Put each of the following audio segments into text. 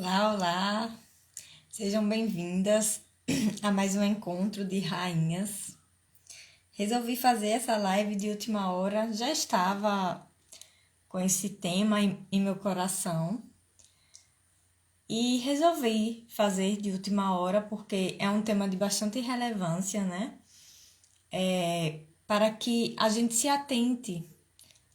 Olá, olá! Sejam bem-vindas a mais um encontro de rainhas. Resolvi fazer essa live de última hora, já estava com esse tema em meu coração e resolvi fazer de última hora porque é um tema de bastante relevância, né? Para que a gente se atente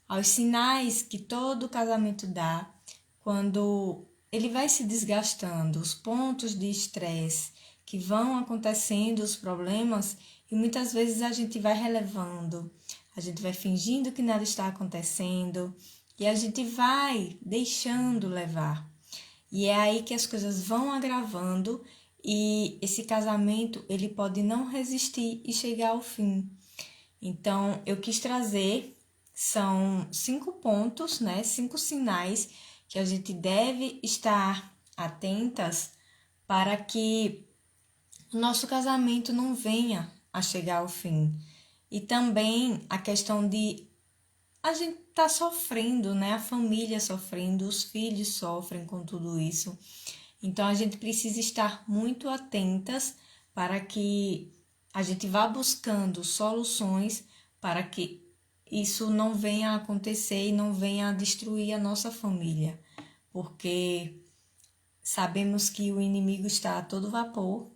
aos sinais que todo casamento dá quando ele vai se desgastando, os pontos de estresse que vão acontecendo, os problemas, e muitas vezes a gente vai relevando, a gente vai fingindo que nada está acontecendo e a gente vai deixando levar. E é aí que as coisas vão agravando e esse casamento ele pode não resistir e chegar ao fim. Então, eu quis trazer, são 5 pontos, né? 5 sinais que a gente deve estar atentas para que o nosso casamento não venha a chegar ao fim. E também a questão de a gente tá sofrendo, né? A família sofrendo, os filhos sofrem com tudo isso. Então, a gente precisa estar muito atentas para que a gente vá buscando soluções para que isso não venha a acontecer e não venha a destruir a nossa família, porque sabemos que o inimigo está a todo vapor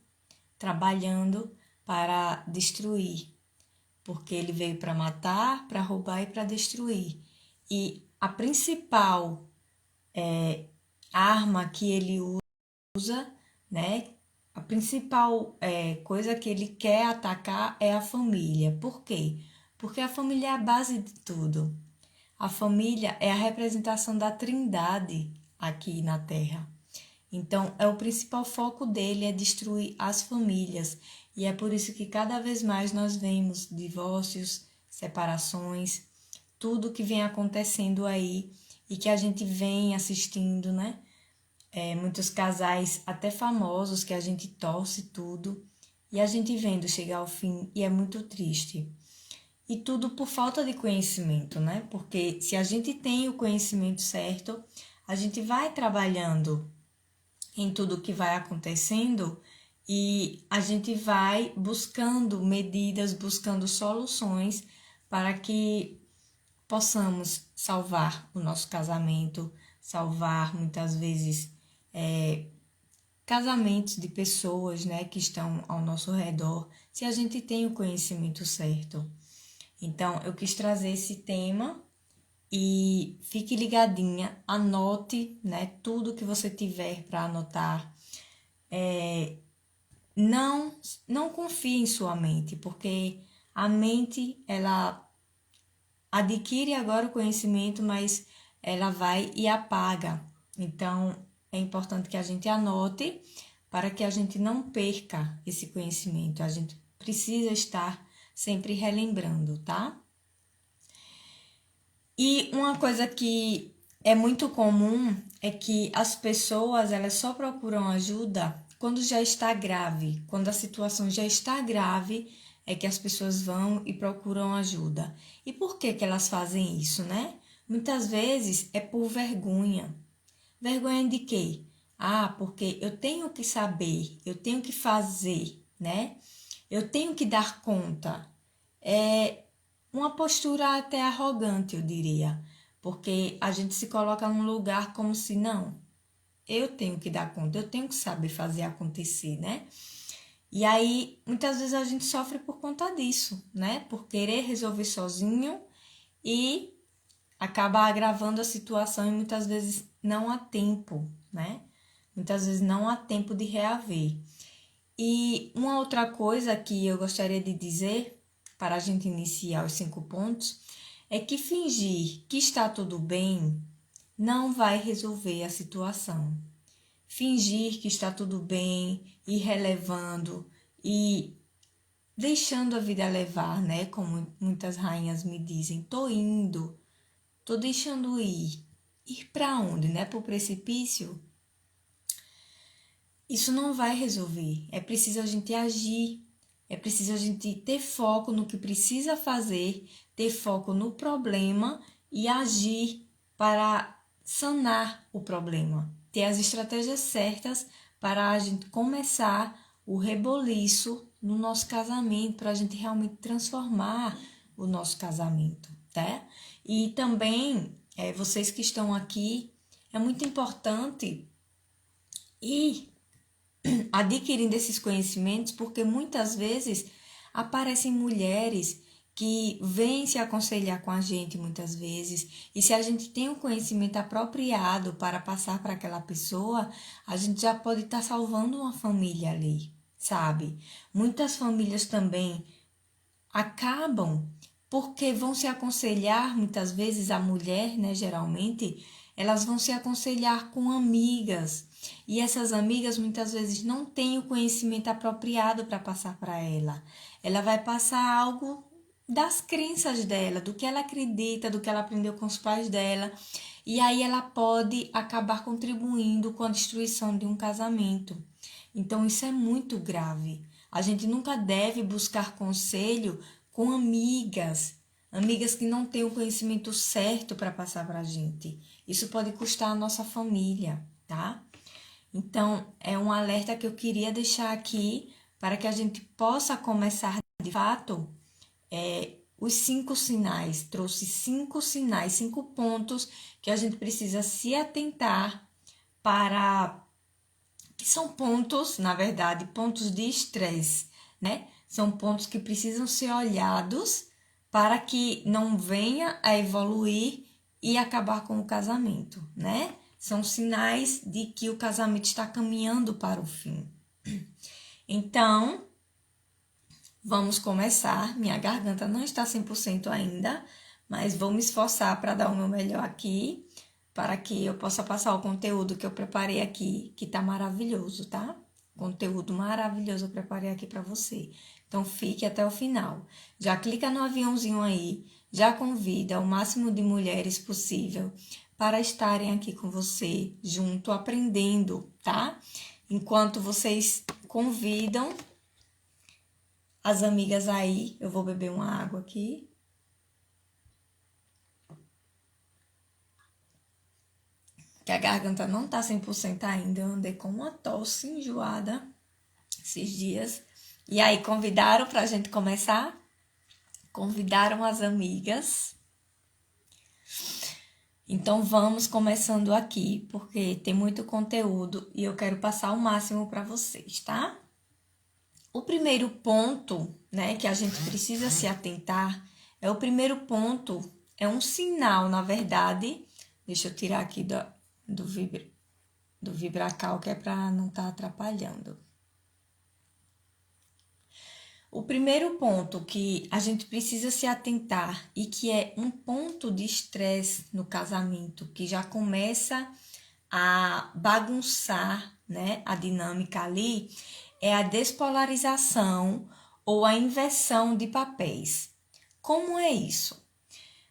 trabalhando para destruir, porque ele veio para matar, para roubar e para destruir. E a principal arma que ele usa, né? A principal coisa que ele quer atacar é a família. Por quê? Porque a família é a base de tudo. A família é a representação da Trindade aqui na Terra. Então, é o principal foco dele é destruir as famílias. E é por isso que cada vez mais nós vemos divórcios, separações, tudo que vem acontecendo aí e que a gente vem assistindo, né? Muitos casais até famosos que a gente torce tudo e a gente vendo chegar ao fim e é muito triste. E tudo por falta de conhecimento, né? Porque se a gente tem o conhecimento certo, a gente vai trabalhando em tudo que vai acontecendo e a gente vai buscando medidas, buscando soluções para que possamos salvar o nosso casamento, salvar muitas vezes casamentos de pessoas, né, que estão ao nosso redor, se a gente tem o conhecimento certo. Então, eu quis trazer esse tema e fique ligadinha, anote, né, tudo que você tiver para anotar. Não confie em sua mente, porque a mente, ela adquire agora o conhecimento, mas ela vai e apaga. Então, é importante que a gente anote para que a gente não perca esse conhecimento. A gente precisa estar sempre relembrando, tá? E uma coisa que é muito comum é que as pessoas elas só procuram ajuda quando já está grave, quando a situação já está grave, é que as pessoas vão e procuram ajuda. E por que que elas fazem isso, né? Muitas vezes é por vergonha. Vergonha de quê? Ah, porque eu tenho que saber, eu tenho que fazer, né? Eu tenho que dar conta. É uma postura até arrogante, eu diria, porque a gente se coloca num lugar como se não, eu tenho que dar conta, eu tenho que saber fazer acontecer, né? E aí, muitas vezes a gente sofre por conta disso, né? Por querer resolver sozinho e acaba agravando a situação e muitas vezes não há tempo, né? Muitas vezes não há tempo de reaver. E uma outra coisa que eu gostaria de dizer, para a gente iniciar os 5 pontos, é que fingir que está tudo bem não vai resolver a situação. Fingir que está tudo bem, ir relevando e deixando a vida levar, né? Como muitas rainhas me dizem, tô indo, tô deixando ir. Ir para onde, né? Para o precipício? Isso não vai resolver. É preciso a gente agir. É preciso a gente ter foco no que precisa fazer, ter foco no problema e agir para sanar o problema, ter as estratégias certas para a gente começar o reboliço no nosso casamento, para a gente realmente transformar o nosso casamento, tá? E também, vocês que estão aqui, é muito importante ir adquirindo esses conhecimentos, porque muitas vezes aparecem mulheres que vêm se aconselhar com a gente muitas vezes, e se a gente tem um conhecimento apropriado para passar para aquela pessoa, a gente já pode estar salvando uma família ali, sabe? Muitas famílias também acabam porque vão se aconselhar, muitas vezes a mulher, né, geralmente, elas vão se aconselhar com amigas, e essas amigas muitas vezes não têm o conhecimento apropriado para passar para ela. Ela vai passar algo das crenças dela, do que ela acredita, do que ela aprendeu com os pais dela, e aí ela pode acabar contribuindo com a destruição de um casamento. Então isso é muito grave. A gente nunca deve buscar conselho com amigas que não têm o conhecimento certo para passar para a gente. Isso pode custar a nossa família, tá? Então, é um alerta que eu queria deixar aqui para que a gente possa começar, de fato, os 5 sinais. Trouxe 5 sinais, 5 pontos que a gente precisa se atentar para... que são pontos, na verdade, pontos de estresse, né? São pontos que precisam ser olhados para que não venha a evoluir e acabar com o casamento, né? São sinais de que o casamento está caminhando para o fim. Então, vamos começar. Minha garganta não está 100% ainda, mas vou me esforçar para dar o meu melhor aqui, para que eu possa passar o conteúdo que eu preparei aqui, que tá maravilhoso, tá? Conteúdo maravilhoso eu preparei aqui para você. Então, fique até o final. Já clica no aviãozinho aí, já convida o máximo de mulheres possível para estarem aqui com você, junto, aprendendo, tá? Enquanto vocês convidam as amigas aí, eu vou beber uma água aqui. Que a garganta não tá 100% ainda, eu andei com uma tosse enjoada esses dias. E aí, convidaram pra gente começar? Convidaram as amigas. Então, vamos começando aqui, porque tem muito conteúdo e eu quero passar o máximo para vocês, tá? O primeiro ponto, né, que a gente precisa se atentar, é o primeiro ponto, é um sinal, na verdade. Deixa eu tirar aqui do vibracal, que é para não estar atrapalhando. O primeiro ponto que a gente precisa se atentar e que é um ponto de estresse no casamento, que já começa a bagunçar, né, a dinâmica ali, é a despolarização ou a inversão de papéis. Como é isso?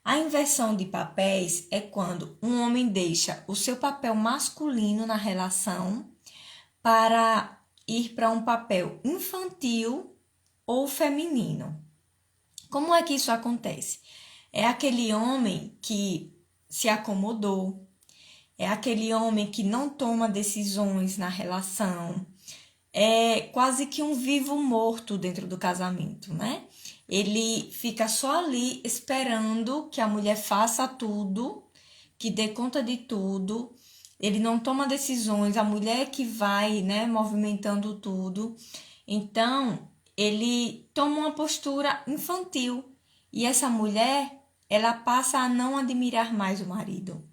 A inversão de papéis é quando um homem deixa o seu papel masculino na relação para ir para um papel infantil ou feminino. Como é que isso acontece? É aquele homem que se acomodou, é aquele homem que não toma decisões na relação, é quase que um vivo morto dentro do casamento, né? Ele fica só ali esperando que a mulher faça tudo, que dê conta de tudo. Ele não toma decisões, a mulher é que vai, né, movimentando tudo. Então, ele toma uma postura infantil. E essa mulher, ela passa a não admirar mais o marido,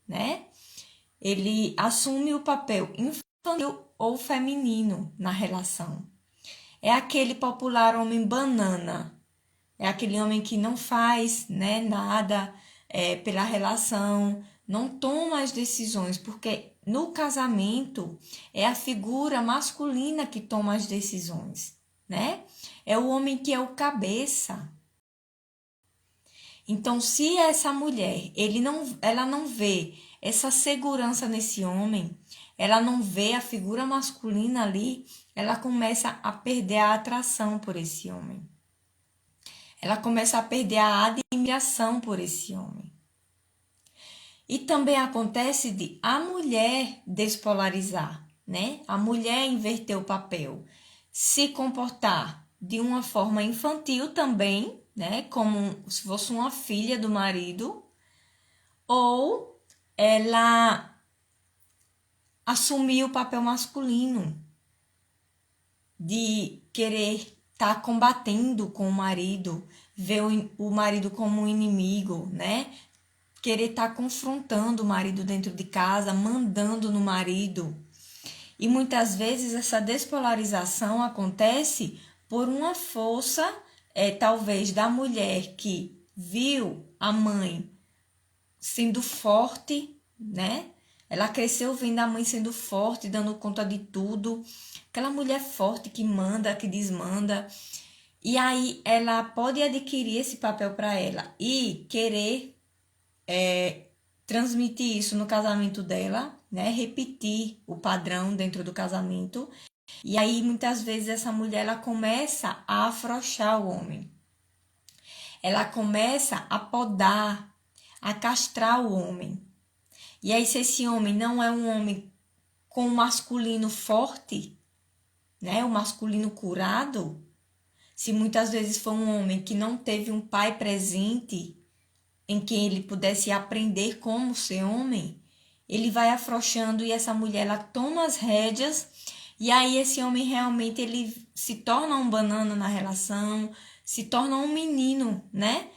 né? Ele assume o papel infantil ou feminino na relação. É aquele popular homem banana. É aquele homem que não faz, né, nada pela relação, não toma as decisões, porque no casamento é a figura masculina que toma as decisões, né? É o homem que é o cabeça. Então, se essa mulher, ela não vê essa segurança nesse homem, ela não vê a figura masculina ali, ela começa a perder a atração por esse homem. Ela começa a perder a admiração por esse homem. E também acontece de a mulher despolarizar, né? A mulher inverter o papel, se comportar de uma forma infantil também, né? Como se fosse uma filha do marido, ou ela assumir o papel masculino de querer estar combatendo com o marido, ver o marido como um inimigo, né? Querer estar confrontando o marido dentro de casa, mandando no marido. E muitas vezes essa despolarização acontece por uma força, talvez, da mulher que viu a mãe sendo forte, né? Ela cresceu vendo a mãe sendo forte, dando conta de tudo. Aquela mulher forte que manda, que desmanda. E aí ela pode adquirir esse papel para ela e querer transmitir isso no casamento dela, né? Repetir o padrão dentro do casamento. E aí muitas vezes essa mulher ela começa a afrouxar o homem. Ela começa a podar, a castrar o homem. E aí se esse homem não é um homem com um masculino forte, né? O masculino curado, se muitas vezes for um homem que não teve um pai presente em que ele pudesse aprender como ser homem, ele vai afrouxando e essa mulher ela toma as rédeas e aí esse homem realmente ele se torna um banana na relação, se torna um menino, né?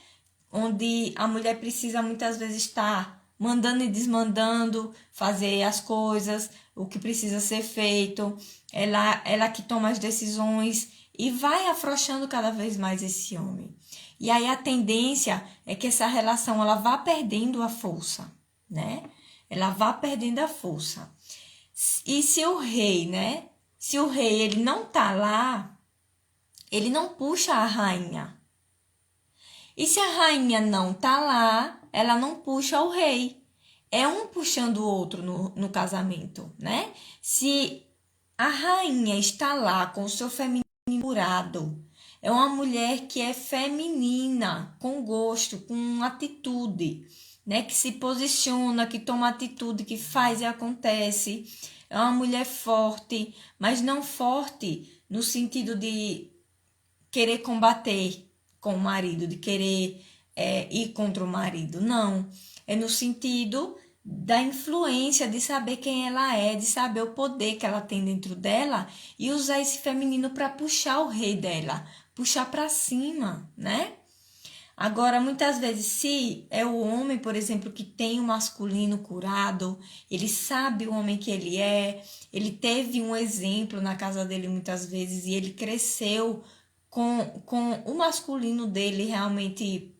Onde a mulher precisa muitas vezes estar mandando e desmandando, fazer as coisas, o que precisa ser feito, ela que toma as decisões e vai afrouxando cada vez mais esse homem. E aí a tendência é que essa relação ela vá perdendo a força, né? Ela vá perdendo a força. E se o rei, né? Se o rei ele não tá lá, ele não puxa a rainha. E se a rainha não tá lá, ela não puxa o rei. É um puxando o outro no casamento, né? Se a rainha está lá com o seu feminino curado, é uma mulher que é feminina, com gosto, com atitude, né? Que se posiciona, que toma atitude, que faz e acontece. É uma mulher forte, mas não forte no sentido de querer combater com o marido, de querer ir contra o marido. Não. É no sentido da influência, de saber quem ela é, de saber o poder que ela tem dentro dela e usar esse feminino para puxar o rei dela, puxar para cima, né? Agora, muitas vezes, se é o homem, por exemplo, que tem o masculino curado, ele sabe o homem que ele teve um exemplo na casa dele muitas vezes e ele cresceu com o masculino dele realmente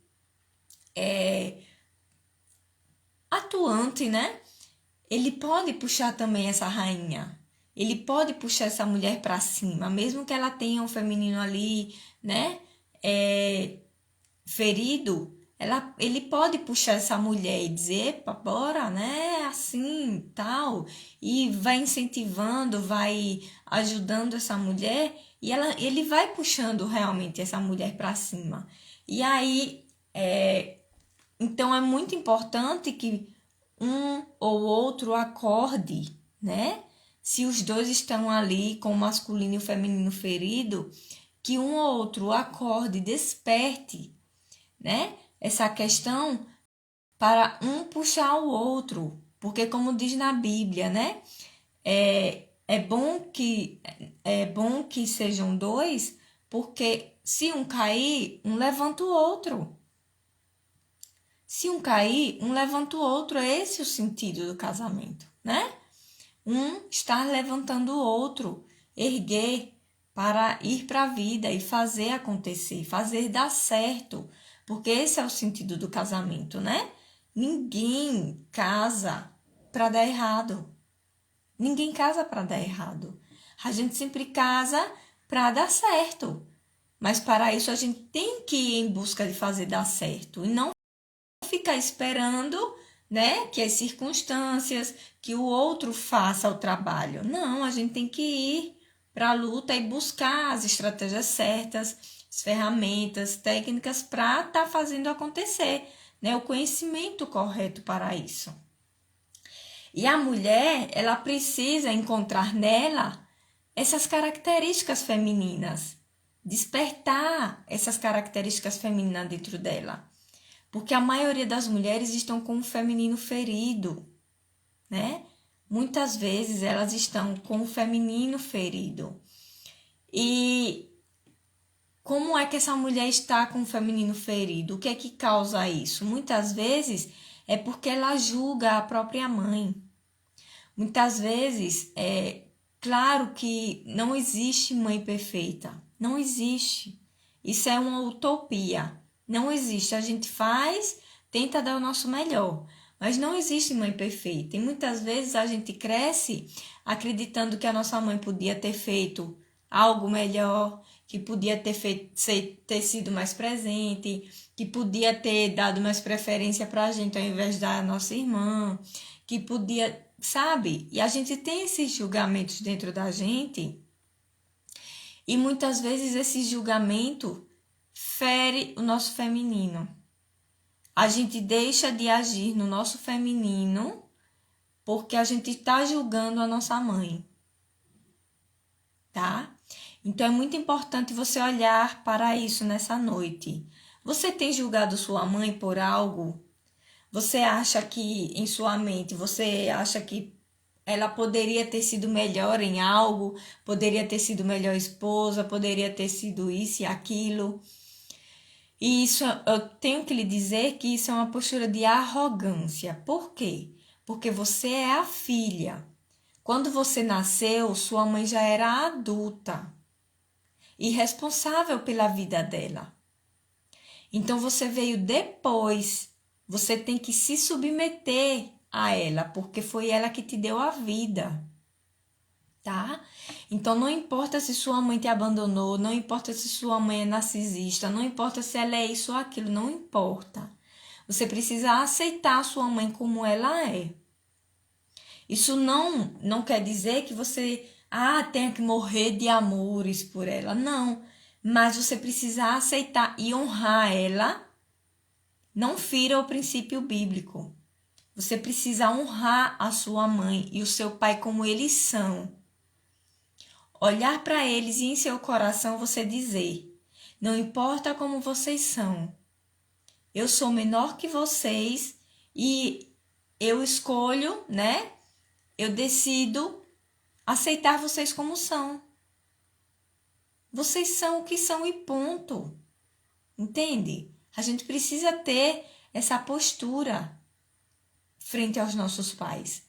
atuante, né? Ele pode puxar também essa rainha. Ele pode puxar essa mulher para cima, mesmo que ela tenha um feminino ali, né? Ferido, ele pode puxar essa mulher e dizer, epa, bora, né? Assim, tal. E vai incentivando, vai ajudando essa mulher e ele vai puxando realmente essa mulher para cima. E aí, então é muito importante que um ou outro acorde, né? Se os dois estão ali com o masculino e o feminino ferido, que um ou outro acorde, desperte, né? Essa questão para um puxar o outro, porque como diz na Bíblia, né? É bom que sejam dois, porque se um cair, um levanta o outro. Se um cair, um levanta o outro. É esse o sentido do casamento, né? Um estar levantando o outro, erguer para ir para a vida e fazer acontecer, fazer dar certo, porque esse é o sentido do casamento, né? Ninguém casa para dar errado. Ninguém casa para dar errado. A gente sempre casa para dar certo. Mas para isso a gente tem que ir em busca de fazer dar certo e não ficar esperando, né, que as circunstâncias, que o outro faça o trabalho. Não, a gente tem que ir para a luta e buscar as estratégias certas, as ferramentas, técnicas para estar fazendo acontecer, né, o conhecimento correto para isso. E a mulher, ela precisa encontrar nela essas características femininas, despertar essas características femininas dentro dela. Porque a maioria das mulheres estão com o feminino ferido, né? Muitas vezes elas estão com o feminino ferido. E como é que essa mulher está com o feminino ferido? O que é que causa isso? Muitas vezes é porque ela julga a própria mãe. Muitas vezes, claro que não existe mãe perfeita. Não existe. Isso é uma utopia. Não existe. A gente faz, tenta dar o nosso melhor. Mas não existe mãe perfeita. E muitas vezes a gente cresce acreditando que a nossa mãe podia ter feito algo melhor, que podia ter sido mais presente, que podia ter dado mais preferência para a gente ao invés da nossa irmã, que podia, sabe? E a gente tem esses julgamentos dentro da gente e muitas vezes esse julgamento fere o nosso feminino. A gente deixa de agir no nosso feminino porque a gente está julgando a nossa mãe, tá? Então é muito importante você olhar para isso nessa noite. Você tem julgado sua mãe por algo? Você acha que em sua mente, você acha que ela poderia ter sido melhor em algo, poderia ter sido melhor esposa, poderia ter sido isso e aquilo? E isso, eu tenho que lhe dizer que isso é uma postura de arrogância. Por quê? Porque você é a filha. Quando você nasceu, sua mãe já era adulta e responsável pela vida dela. Então você veio depois, você tem que se submeter a ela, porque foi ela que te deu a vida, tá? Então não importa se sua mãe te abandonou, não importa se sua mãe é narcisista, não importa se ela é isso ou aquilo, não importa. Você precisa aceitar a sua mãe como ela é. Isso não quer dizer que você tenha que morrer de amores por ela, não. Mas você precisa aceitar e honrar ela. Não fira o princípio bíblico. Você precisa honrar a sua mãe e o seu pai como eles são. Olhar para eles e em seu coração você dizer: não importa como vocês são, eu sou menor que vocês e eu escolho, né? Eu decido aceitar vocês como são. Vocês são o que são e ponto. Entende? A gente precisa ter essa postura frente aos nossos pais.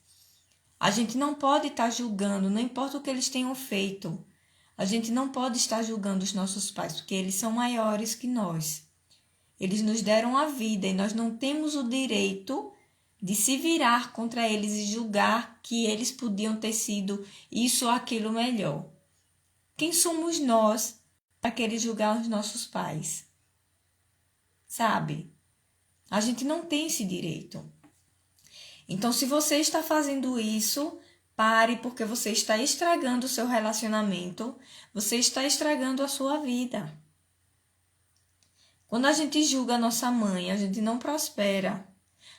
A gente não pode estar julgando, não importa o que eles tenham feito. A gente não pode estar julgando os nossos pais, porque eles são maiores que nós. Eles nos deram a vida e nós não temos o direito de se virar contra eles e julgar que eles podiam ter sido isso ou aquilo melhor. Quem somos nós para querer julgar os nossos pais? Sabe? A gente não tem esse direito. Então, se você está fazendo isso, pare, porque você está estragando o seu relacionamento, você está estragando a sua vida. Quando a gente julga a nossa mãe, a gente não prospera,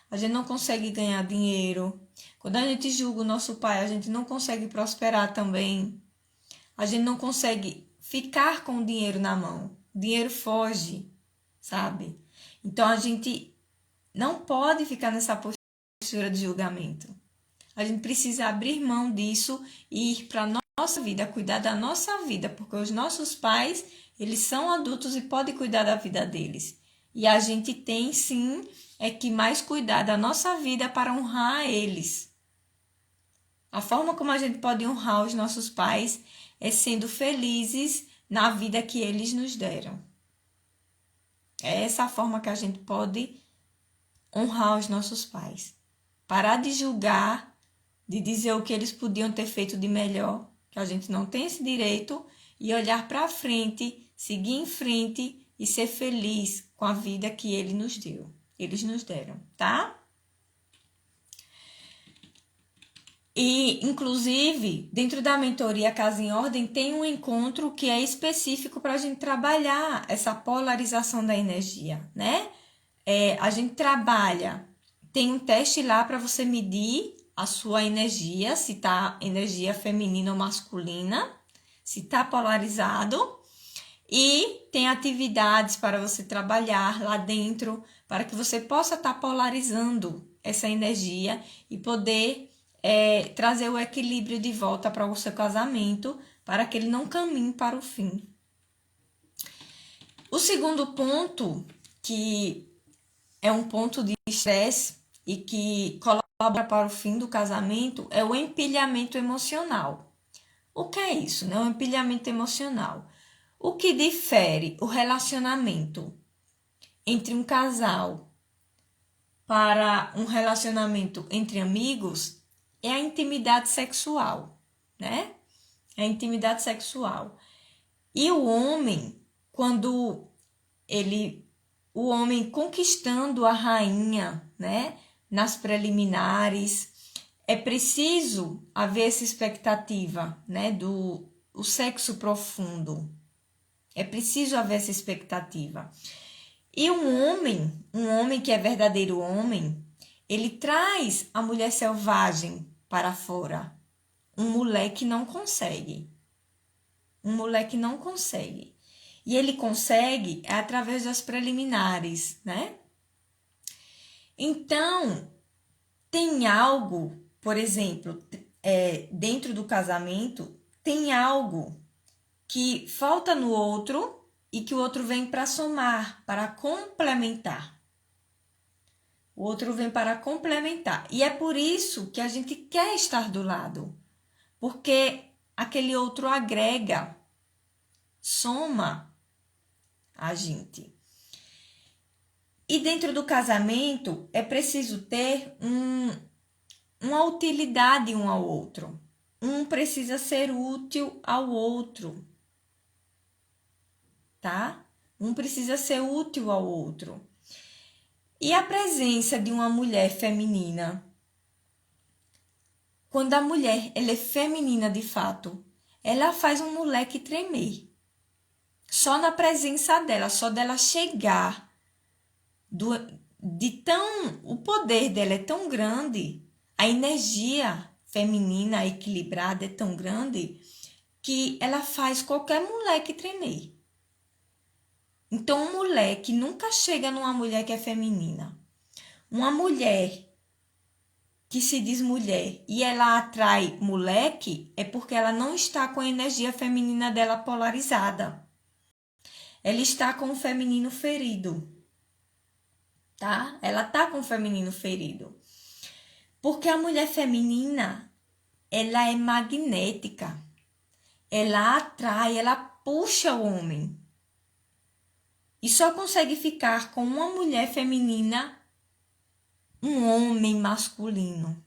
a gente não consegue ganhar dinheiro. Quando a gente julga o nosso pai, a gente não consegue prosperar também. A gente não consegue ficar com o dinheiro na mão. O dinheiro foge, sabe? Então, a gente não pode ficar nessa postura de julgamento. A gente precisa abrir mão disso e ir para a nossa vida, cuidar da nossa vida, porque os nossos pais, eles são adultos e podem cuidar da vida deles. E a gente tem, sim, que mais cuidar da nossa vida para honrar eles. A forma como a gente pode honrar os nossos pais é sendo felizes na vida que eles nos deram. É essa a forma que a gente pode honrar os nossos pais. Parar de julgar, de dizer o que eles podiam ter feito de melhor, que a gente não tem esse direito, e olhar para frente, seguir em frente e ser feliz com a vida que eles nos deram, tá? E, inclusive, dentro da mentoria Casa em Ordem, tem um encontro que é específico para a gente trabalhar essa polarização da energia, né? a gente trabalha, tem um teste lá para você medir a sua energia, se tá energia feminina ou masculina, se tá polarizado, e tem atividades para você trabalhar lá dentro, para que você possa estar polarizando essa energia e poder trazer o equilíbrio de volta para o seu casamento, para que ele não caminhe para o fim. O segundo ponto, que é um ponto de estresse e que colabora para o fim do casamento, é o empilhamento emocional. O que é isso, né? O empilhamento emocional. O que difere o relacionamento entre um casal para um relacionamento entre amigos é a intimidade sexual, né? É a intimidade sexual. E o homem, quando o homem conquistando a rainha, né? Nas preliminares, é preciso haver essa expectativa, né? O sexo profundo. É preciso haver essa expectativa. E um homem que é verdadeiro homem, ele traz a mulher selvagem para fora. Um moleque não consegue. Um moleque não consegue. E ele consegue através das preliminares, né? Então, tem algo, por exemplo, dentro do casamento, tem algo que falta no outro e que o outro vem para somar, para complementar. O outro vem para complementar. E é por isso que a gente quer estar do lado, porque aquele outro agrega, soma a gente. E dentro do casamento é preciso ter uma utilidade um ao outro. Um precisa ser útil ao outro, tá? Um precisa ser útil ao outro. E a presença de uma mulher feminina, quando a mulher ela é feminina de fato, ela faz um moleque tremer. Só na presença dela, só dela chegar, o poder dela é tão grande, a energia feminina equilibrada é tão grande, que ela faz qualquer moleque tremer. Então, um moleque nunca chega numa mulher que é feminina. Uma mulher que se diz mulher e ela atrai moleque, é porque ela não está com a energia feminina dela polarizada. Ela está com o feminino ferido, tá? Ela tá com o feminino ferido. Porque a mulher feminina, ela é magnética. Ela atrai, ela puxa o homem. E só consegue ficar com uma mulher feminina um homem masculino.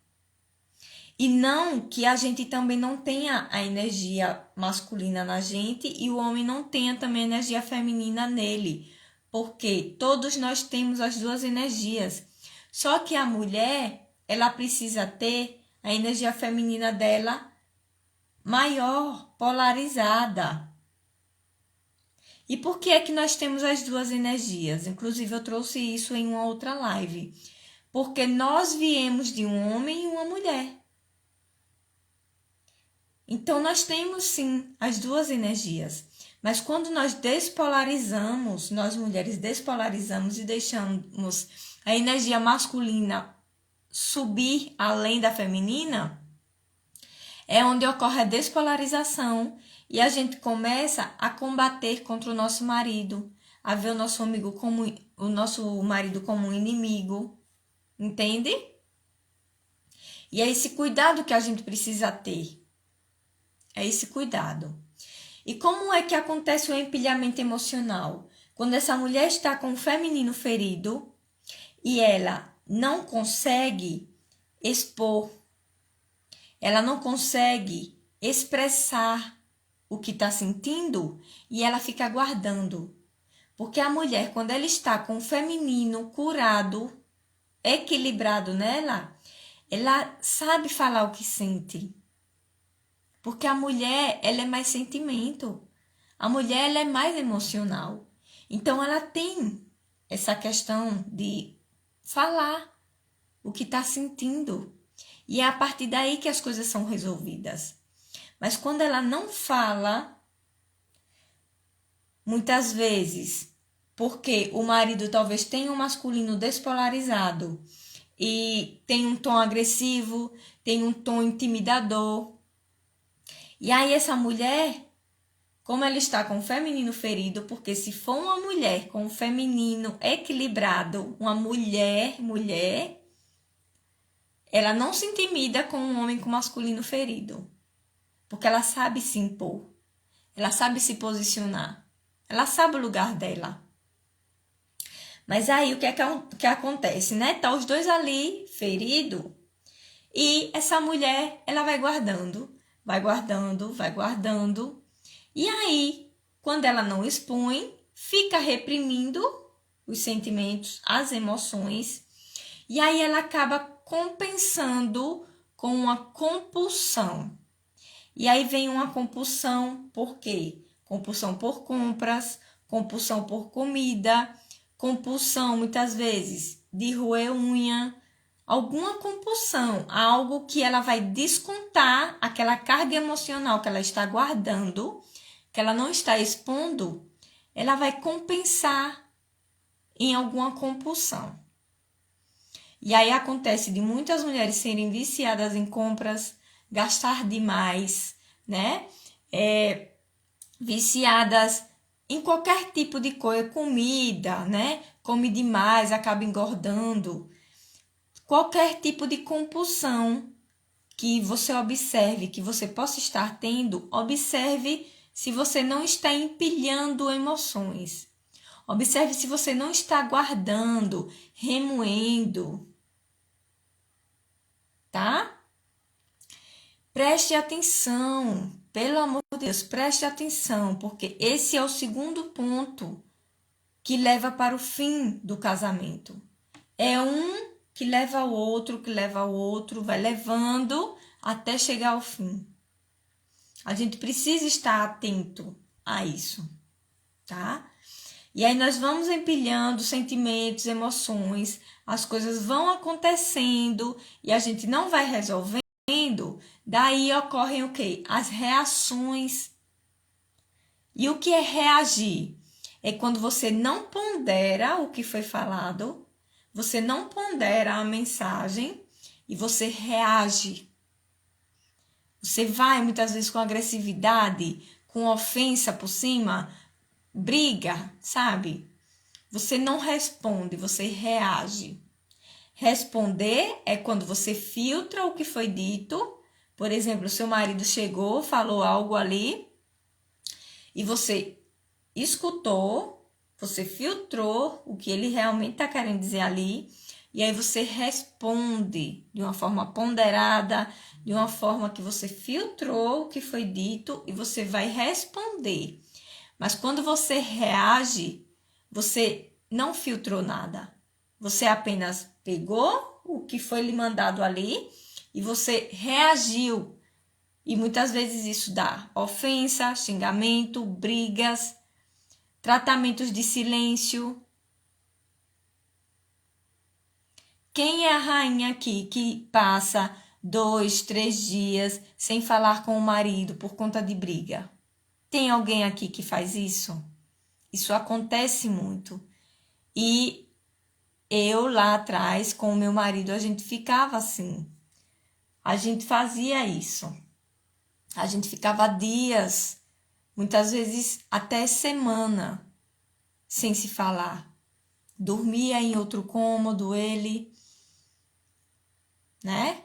E não que a gente também não tenha a energia masculina na gente e o homem não tenha também a energia feminina nele. Porque todos nós temos as duas energias. Só que a mulher, ela precisa ter a energia feminina dela maior, polarizada. E por que é que nós temos as duas energias? Inclusive, eu trouxe isso em uma outra live. Porque nós viemos de um homem e uma mulher. Então, nós temos sim as duas energias. Mas quando nós despolarizamos, nós mulheres despolarizamos e deixamos a energia masculina subir além da feminina, é onde ocorre a despolarização e a gente começa a combater contra o nosso marido, a ver o nosso marido como um inimigo, entende? E é esse cuidado que a gente precisa ter. É esse cuidado. E como é que acontece o empilhamento emocional? Quando essa mulher está com o feminino ferido e ela não consegue expor, ela não consegue expressar o que está sentindo e ela fica guardando. Porque a mulher, quando ela está com o feminino curado, equilibrado nela, ela sabe falar o que sente. Porque a mulher, ela é mais sentimento. A mulher, ela é mais emocional. Então, ela tem essa questão de falar o que está sentindo. E é a partir daí que as coisas são resolvidas. Mas quando ela não fala, muitas vezes, porque o marido talvez tenha um masculino despolarizado e tem um tom agressivo, tem um tom intimidador. E aí essa mulher, como ela está com o feminino ferido, porque se for uma mulher com o feminino equilibrado, uma mulher, ela não se intimida com um homem com masculino ferido, porque ela sabe se impor, ela sabe se posicionar, ela sabe o lugar dela. Mas aí o que acontece, né? Tá os dois ali feridos e essa mulher, ela vai guardando, vai guardando, vai guardando. E aí, quando ela não expõe, fica reprimindo os sentimentos, as emoções, e aí ela acaba compensando com uma compulsão. E aí vem uma compulsão por quê? Compulsão por compras, compulsão por comida, compulsão muitas vezes de roer unha, alguma compulsão, algo que ela vai descontar aquela carga emocional que ela está guardando, que ela não está expondo, ela vai compensar em alguma compulsão. E aí acontece de muitas mulheres serem viciadas em compras, gastar demais, né? Viciadas em qualquer tipo de coisa, comida, né? Come demais, acaba engordando. Qualquer tipo de compulsão que você observe, que você possa estar tendo, observe se você não está empilhando emoções. Observe se você não está guardando, remoendo, tá? Preste atenção, pelo amor de Deus, preste atenção, porque esse é o segundo ponto que leva para o fim do casamento. É um que leva ao outro, que leva ao outro, vai levando até chegar ao fim. A gente precisa estar atento a isso, tá? E aí nós vamos empilhando sentimentos, emoções, as coisas vão acontecendo e a gente não vai resolvendo, daí ocorrem o quê? As reações. E o que é reagir? É quando você não pondera o que foi falado, você não pondera a mensagem e você reage. Você vai muitas vezes com agressividade, com ofensa por cima, briga, sabe? Você não responde, você reage. Responder é quando você filtra o que foi dito. Por exemplo, seu marido chegou, falou algo ali e você escutou, você filtrou o que ele realmente está querendo dizer ali, e aí você responde de uma forma ponderada, de uma forma que você filtrou o que foi dito e você vai responder. Mas quando você reage, você não filtrou nada. Você apenas pegou o que foi lhe mandado ali e você reagiu. E muitas vezes isso dá ofensa, xingamento, brigas, tratamentos de silêncio. Quem é a rainha aqui que passa 2, 3 dias sem falar com o marido por conta de briga? Tem alguém aqui que faz isso? Isso acontece muito. E eu lá atrás, com o meu marido, a gente ficava assim. A gente fazia isso. A gente ficava dias, muitas vezes até semana, sem se falar. Dormia em outro cômodo, ele, né?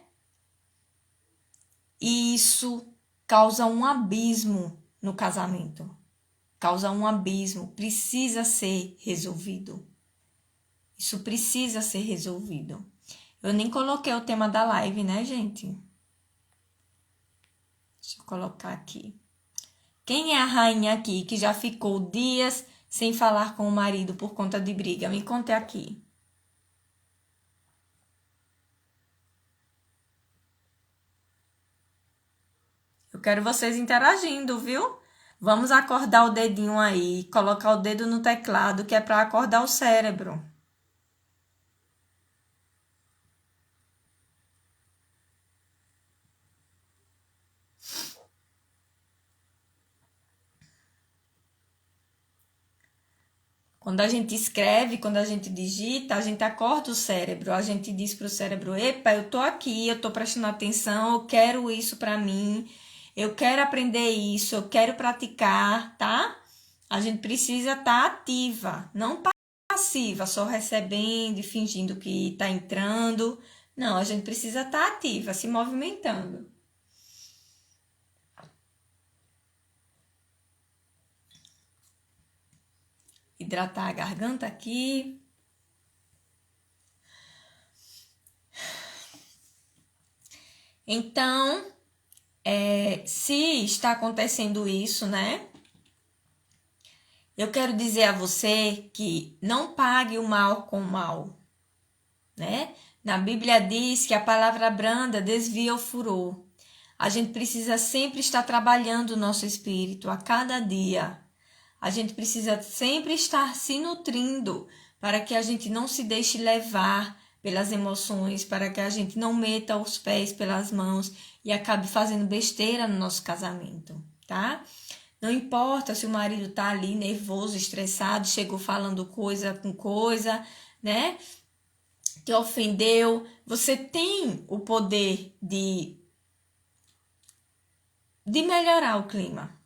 E isso causa um abismo no casamento. Causa um abismo, precisa ser resolvido. Isso precisa ser resolvido. Eu nem coloquei o tema da live, né, gente? Deixa eu colocar aqui. Quem é a rainha aqui que já ficou dias sem falar com o marido por conta de briga? Me conte aqui. Eu quero vocês interagindo, viu? Vamos acordar o dedinho aí, colocar o dedo no teclado, que é para acordar o cérebro. Quando a gente escreve, quando a gente digita, a gente acorda o cérebro. A gente diz para o cérebro: epa, eu tô aqui, eu tô prestando atenção, eu quero isso para mim, eu quero aprender isso, eu quero praticar, tá? A gente precisa estar ativa, não passiva, só recebendo e fingindo que está entrando. Não, a gente precisa estar ativa, se movimentando. Hidratar a garganta aqui. Então, se está acontecendo isso, né? Eu quero dizer a você que não pague o mal com o mal, né? Na Bíblia diz que a palavra branda desvia o furor. A gente precisa sempre estar trabalhando o nosso espírito a cada dia. A gente precisa sempre estar se nutrindo para que a gente não se deixe levar pelas emoções, para que a gente não meta os pés pelas mãos e acabe fazendo besteira no nosso casamento, tá? Não importa se o marido tá ali nervoso, estressado, chegou falando coisa com coisa, né? Te ofendeu. Você tem o poder de melhorar o clima.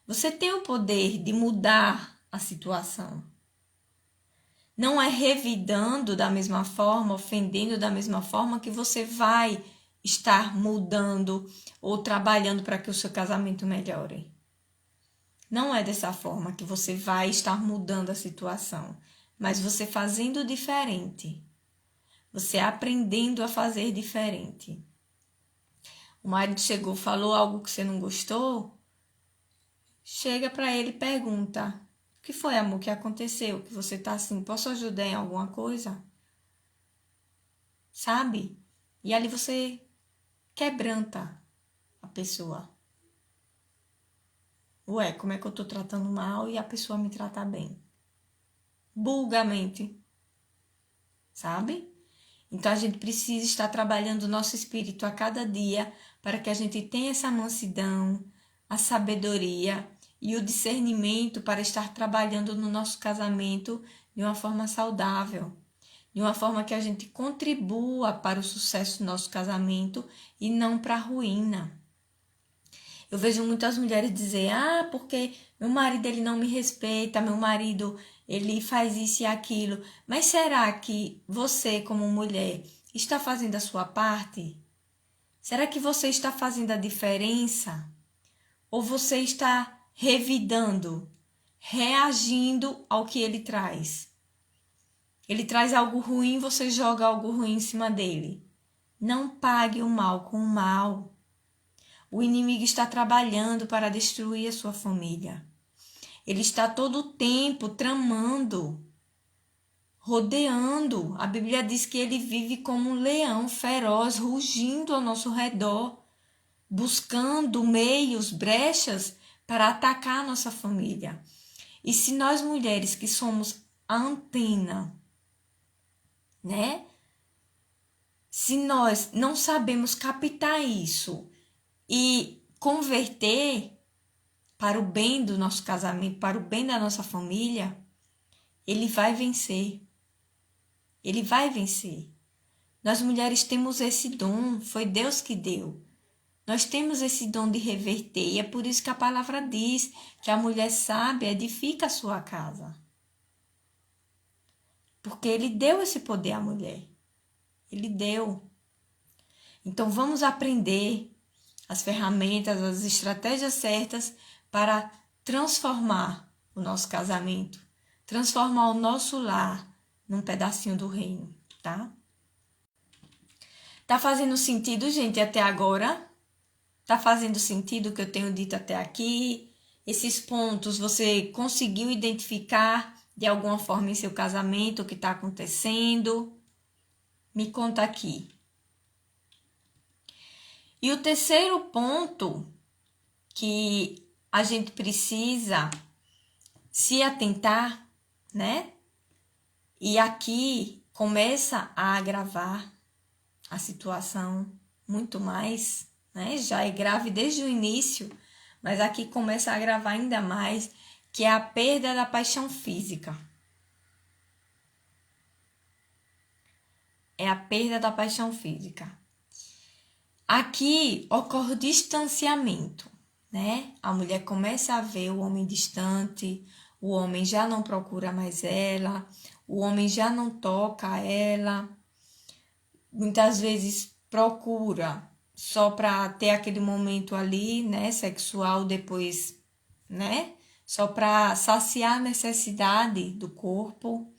Você tem o poder de mudar a situação. Não é revidando da mesma forma, ofendendo da mesma forma que você vai estar mudando ou trabalhando para que o seu casamento melhore. Não é dessa forma que você vai estar mudando a situação, mas você fazendo diferente. Você aprendendo a fazer diferente. O marido chegou, falou algo que você não gostou, chega para ele e pergunta: o que foi, amor, que aconteceu? Que você tá assim, posso ajudar em alguma coisa? Sabe? E ali você quebranta a pessoa. Ué, como é que eu tô tratando mal e a pessoa me trata bem? Vulgarmente, sabe? Então a gente precisa estar trabalhando o nosso espírito a cada dia para que a gente tenha essa mansidão, a sabedoria e o discernimento para estar trabalhando no nosso casamento de uma forma saudável, de uma forma que a gente contribua para o sucesso do nosso casamento e não para a ruína. Eu vejo muitas mulheres dizer: ah, porque meu marido ele não me respeita, meu marido ele faz isso e aquilo. Mas será que você, como mulher, está fazendo a sua parte? Será que você está fazendo a diferença? Ou você está revidando, reagindo ao que ele traz? Ele traz algo ruim, você joga algo ruim em cima dele. Não pague o mal com o mal. O inimigo está trabalhando para destruir a sua família. Ele está todo o tempo tramando, rodeando. A Bíblia diz que ele vive como um leão feroz, rugindo ao nosso redor, buscando meios, brechas para atacar a nossa família. E se nós mulheres que somos a antena, né? Se nós não sabemos captar isso e converter para o bem do nosso casamento, para o bem da nossa família, ele vai vencer. Ele vai vencer. Nós mulheres temos esse dom, foi Deus que deu. Nós temos esse dom de reverter e é por isso que a palavra diz que a mulher sábia edifica a sua casa. Porque ele deu esse poder à mulher. Ele deu. Então vamos aprender as ferramentas, as estratégias certas para transformar o nosso casamento, transformar o nosso lar num pedacinho do reino, tá? Tá fazendo sentido, gente, até agora? Tá fazendo sentido o que eu tenho dito até aqui? Esses pontos você conseguiu identificar de alguma forma em seu casamento o que está acontecendo? Me conta aqui. E o terceiro ponto que a gente precisa se atentar, né? E aqui começa a agravar a situação muito mais, né? Já é grave desde o início, mas aqui começa a agravar ainda mais, que é a perda da paixão física. É a perda da paixão física. Aqui ocorre o distanciamento, né? A mulher começa a ver o homem distante, o homem já não procura mais ela, o homem já não toca ela, muitas vezes procura só para ter aquele momento ali, né, sexual depois, né? Só para saciar a necessidade do corpo.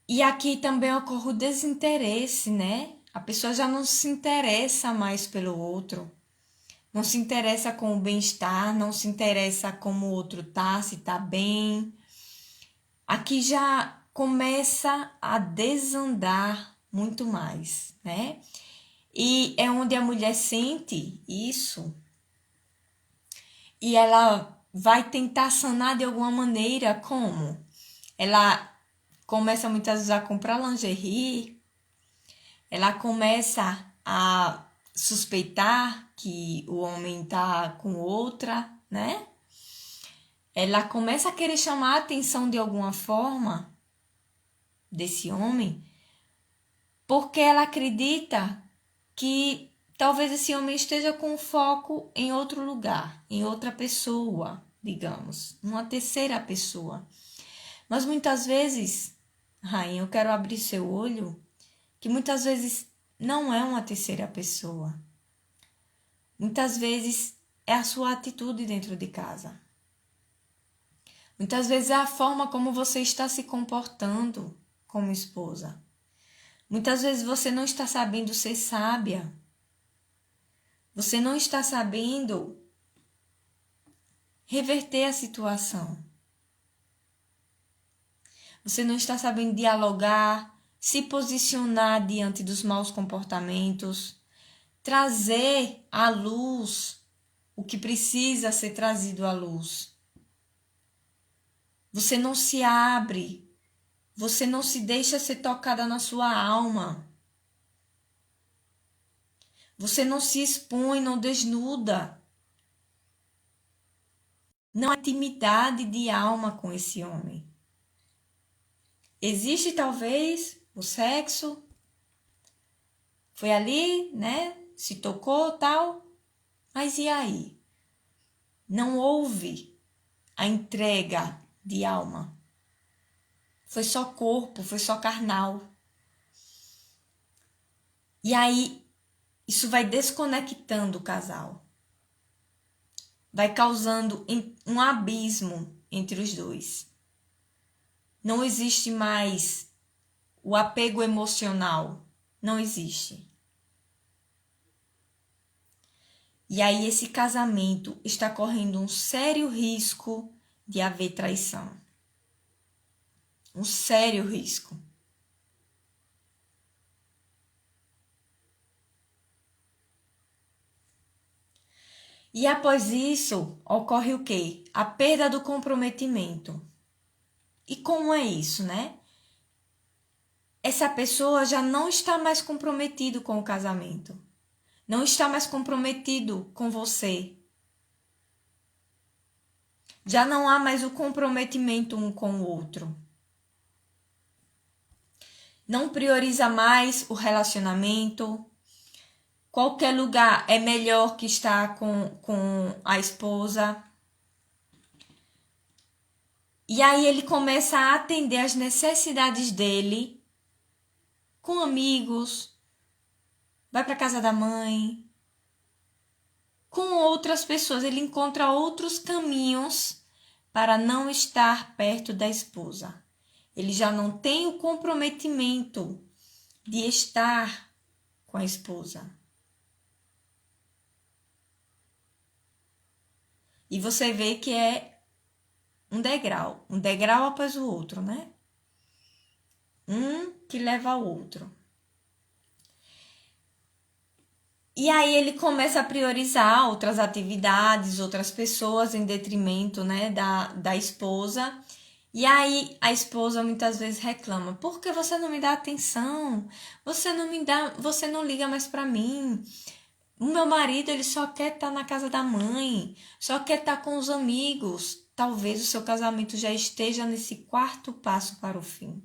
E aqui também ocorre o desinteresse, né? A pessoa já não se interessa mais pelo outro, não se interessa com o bem-estar, não se interessa como o outro tá, se tá bem. Aqui já começa a desandar muito mais, né? E é onde a mulher sente isso e ela vai tentar sanar de alguma maneira. Como? Ela começa muitas vezes a comprar lingerie, ela começa a suspeitar que o homem tá com outra, né? Ela começa a querer chamar a atenção de alguma forma desse homem, porque ela acredita que talvez esse homem esteja com foco em outro lugar, em outra pessoa, digamos, uma terceira pessoa. Mas muitas vezes, rainha, eu quero abrir seu olho, que muitas vezes não é uma terceira pessoa. Muitas vezes é a sua atitude dentro de casa. Muitas vezes é a forma como você está se comportando como esposa. Muitas vezes você não está sabendo ser sábia. Você não está sabendo reverter a situação. Você não está sabendo dialogar, se posicionar diante dos maus comportamentos, trazer à luz o que precisa ser trazido à luz. Você não se abre, você não se deixa ser tocada na sua alma. Você não se expõe, não desnuda. Não há intimidade de alma com esse homem. Existe talvez o sexo, foi ali, né? Se tocou, tal. Mas e aí? Não houve a entrega de alma. Foi só corpo, foi só carnal. E aí, isso vai desconectando o casal. Vai causando um abismo entre os dois. Não existe mais o apego emocional. Não existe. E aí esse casamento está correndo um sério risco de haver traição. Um sério risco. E após isso, ocorre o quê? A perda do comprometimento. E como é isso, né? Essa pessoa já não está mais comprometido com o casamento. Não está mais comprometido com você. Já não há mais o comprometimento um com o outro. Não prioriza mais o relacionamento. Qualquer lugar é melhor que estar com a esposa. E aí ele começa a atender as necessidades dele com amigos, vai para casa da mãe, com outras pessoas. Ele encontra outros caminhos para não estar perto da esposa. Ele já não tem o comprometimento de estar com a esposa. E você vê que é um degrau após o outro, né? Um que leva ao outro. E aí ele começa a priorizar outras atividades, outras pessoas em detrimento, né, da esposa. E aí a esposa muitas vezes reclama: por que você não me dá atenção? Você não liga mais para mim. O meu marido, ele só quer estar na casa da mãe, só quer estar com os amigos. Talvez o seu casamento já esteja nesse quarto passo para o fim.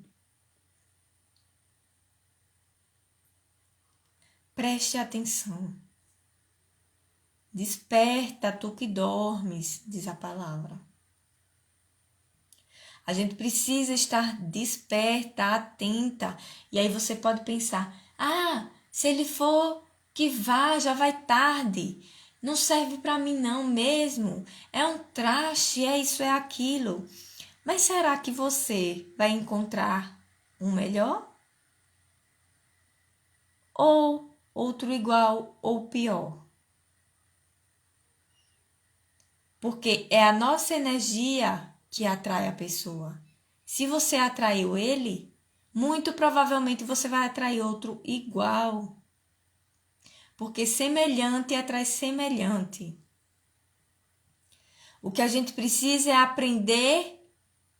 Preste atenção. Desperta, tu que dormes, diz a palavra. A gente precisa estar desperta, atenta. E aí você pode pensar: ah, se ele for, que vá, já vai tarde. Não serve para mim não mesmo. É um traste, é isso, é aquilo. Mas será que você vai encontrar um melhor? Ou outro igual ou pior? Porque é a nossa energia que atrai a pessoa. Se você atraiu ele, muito provavelmente você vai atrair outro igual. Porque semelhante atrai semelhante. O que a gente precisa é aprender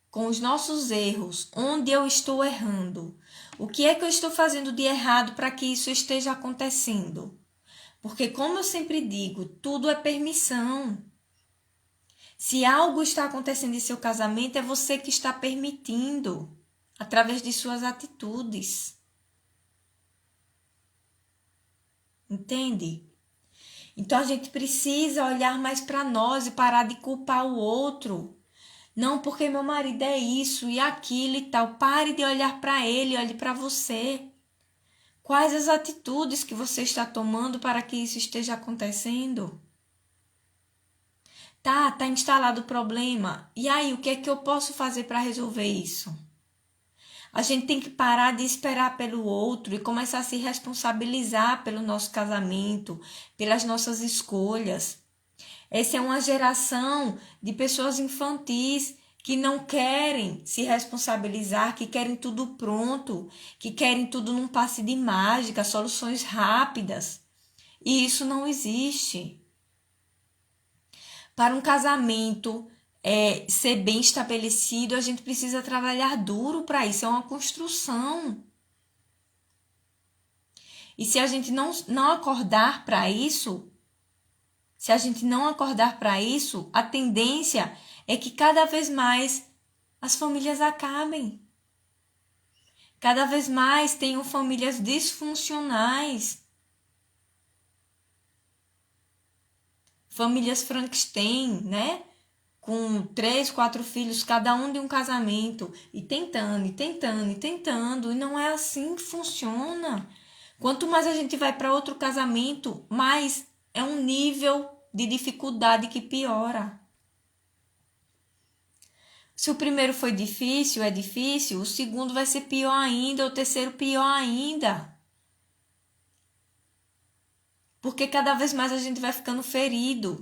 com os nossos erros, onde eu estou errando. O que é que eu estou fazendo de errado para que isso esteja acontecendo? Porque, como eu sempre digo, tudo é permissão. Se algo está acontecendo em seu casamento, é você que está permitindo, através de suas atitudes. Entende? Então a gente precisa olhar mais para nós e parar de culpar o outro. Não, porque meu marido é isso e aquilo e tal. Pare de olhar para ele, olhe para você. Quais as atitudes que você está tomando para que isso esteja acontecendo? Tá instalado o problema. E aí, o que é que eu posso fazer para resolver isso? A gente tem que parar de esperar pelo outro e começar a se responsabilizar pelo nosso casamento, pelas nossas escolhas. Essa é uma geração de pessoas infantis que não querem se responsabilizar, que querem tudo pronto, que querem tudo num passe de mágica, soluções rápidas. E isso não existe. Para um casamento ser bem estabelecido, a gente precisa trabalhar duro para isso, é uma construção. E se a gente não acordar para isso, a tendência é que cada vez mais as famílias acabem. Cada vez mais tenham famílias disfuncionais. Famílias Frankenstein, né? Com 3, 4 filhos, cada um de um casamento, e tentando, e não é assim que funciona. Quanto mais a gente vai para outro casamento, mais é um nível de dificuldade que piora. Se o primeiro foi difícil, é difícil, o segundo vai ser pior ainda, o terceiro pior ainda. Porque cada vez mais a gente vai ficando ferida.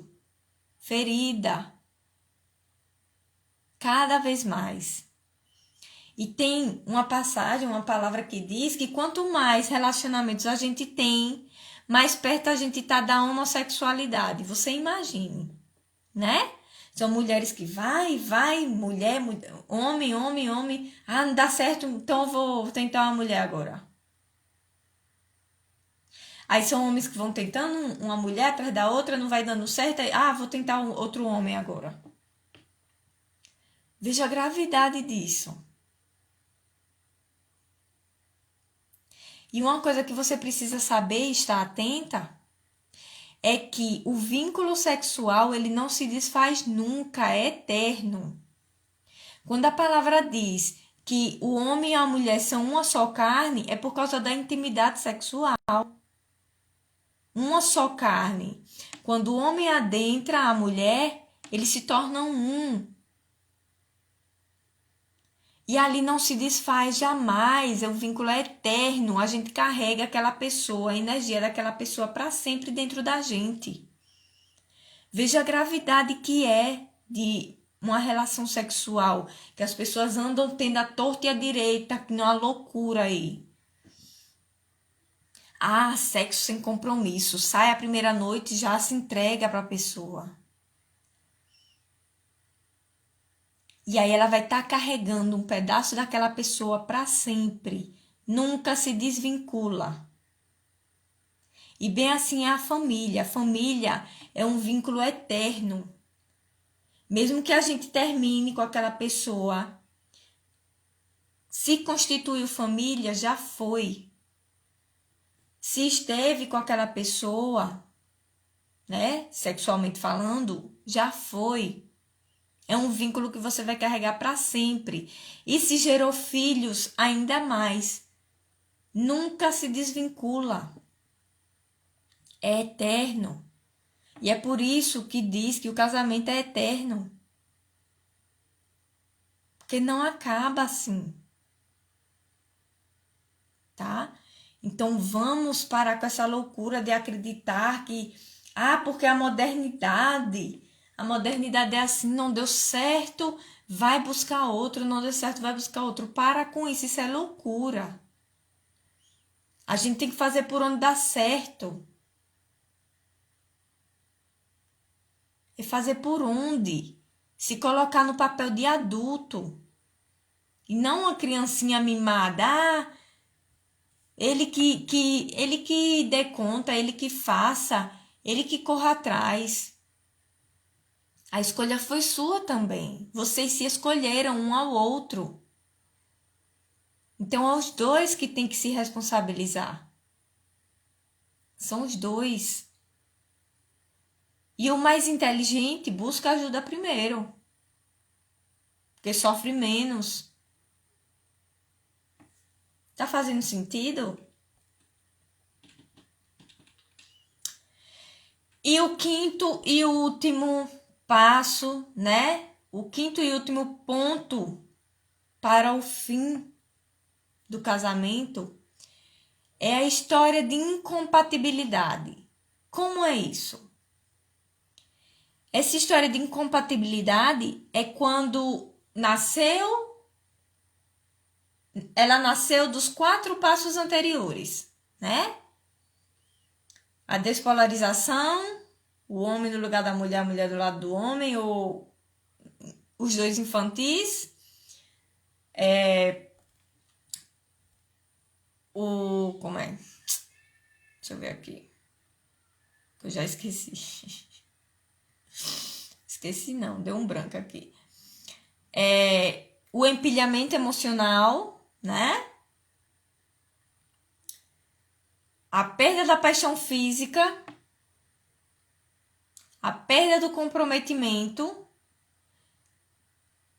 Cada vez mais. E tem uma passagem, uma palavra que diz que quanto mais relacionamentos a gente tem, mais perto a gente está da homossexualidade. Você imagine, né? São mulheres que vai, mulher, homem. Ah, não dá certo, então eu vou tentar uma mulher agora. Aí são homens que vão tentando uma mulher atrás da outra, não vai dando certo. Aí, vou tentar outro homem agora. Veja a gravidade disso. E uma coisa que você precisa saber e estar atenta é que o vínculo sexual ele não se desfaz nunca, é eterno. Quando a palavra diz que o homem e a mulher são uma só carne, é por causa da intimidade sexual. Uma só carne. Quando o homem adentra a mulher, eles se tornam um. E ali não se desfaz jamais, o vínculo é eterno, a gente carrega aquela pessoa, a energia daquela pessoa para sempre dentro da gente. Veja a gravidade que é de uma relação sexual, que as pessoas andam tendo a torta e a direita, que não é uma loucura aí. Ah, sexo sem compromisso. Sai a primeira noite e já se entrega para a pessoa. E aí ela vai estar carregando um pedaço daquela pessoa para sempre. Nunca se desvincula. E bem assim é a família. A família é um vínculo eterno. Mesmo que a gente termine com aquela pessoa, se constituiu família, já foi. Se esteve com aquela pessoa, né, sexualmente falando, já foi. É um vínculo que você vai carregar para sempre. E se gerou filhos, ainda mais. Nunca se desvincula. É eterno. E é por isso que diz que o casamento é eterno. Porque não acaba assim. Tá? Então vamos parar com essa loucura de acreditar que, porque a modernidade é assim, não deu certo, vai buscar outro, não deu certo, vai buscar outro. Para com isso é loucura. A gente tem que fazer por onde dá certo. É fazer por onde? Se colocar no papel de adulto. E não uma criancinha mimada. Ele que dê conta, ele que faça, ele que corra atrás. A escolha foi sua também. Vocês se escolheram um ao outro. Então, é os dois que têm que se responsabilizar. São os dois. E o mais inteligente busca ajuda primeiro. Porque sofre menos. Tá fazendo sentido? E o quinto e último passo, né? O quinto e último ponto para o fim do casamento é a história de incompatibilidade. Como é isso? Essa história de incompatibilidade é quando ela nasceu dos 4 passos anteriores, né? A despolarização, o homem no lugar da mulher, a mulher do lado do homem, ou os dois infantis, como é? Deixa eu ver aqui, que eu já esqueci. Esqueci não, deu um branco aqui. O empilhamento emocional, né? A perda da paixão física, a perda do comprometimento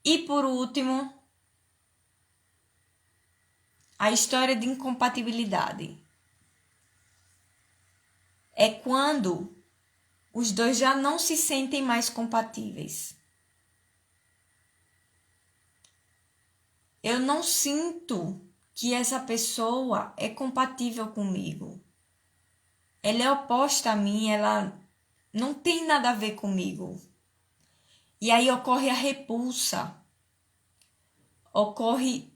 e, por último, a história de incompatibilidade. É quando os dois já não se sentem mais compatíveis. Eu não sinto que essa pessoa é compatível comigo. Ela é oposta a mim, ela não tem nada a ver comigo. E aí ocorre a repulsa. Ocorre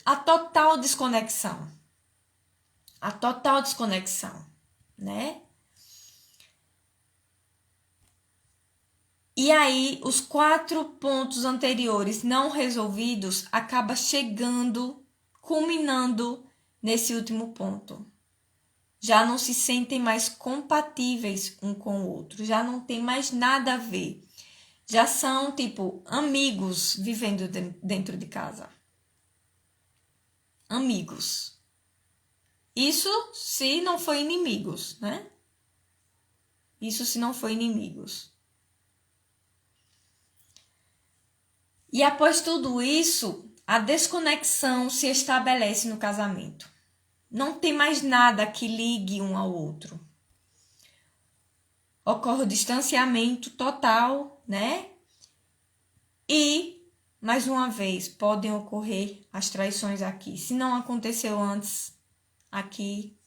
a total desconexão. A total desconexão, né? E aí, os 4 pontos anteriores não resolvidos acaba chegando, culminando nesse último ponto. Já não se sentem mais compatíveis um com o outro, já não tem mais nada a ver. Já são, tipo, amigos vivendo dentro de casa. Amigos. Isso se não for inimigos, né? Isso se não for inimigos. E após tudo isso, a desconexão se estabelece no casamento. Não tem mais nada que ligue um ao outro. Ocorre o distanciamento total, né? E, mais uma vez, podem ocorrer as traições aqui. Se não aconteceu antes, aqui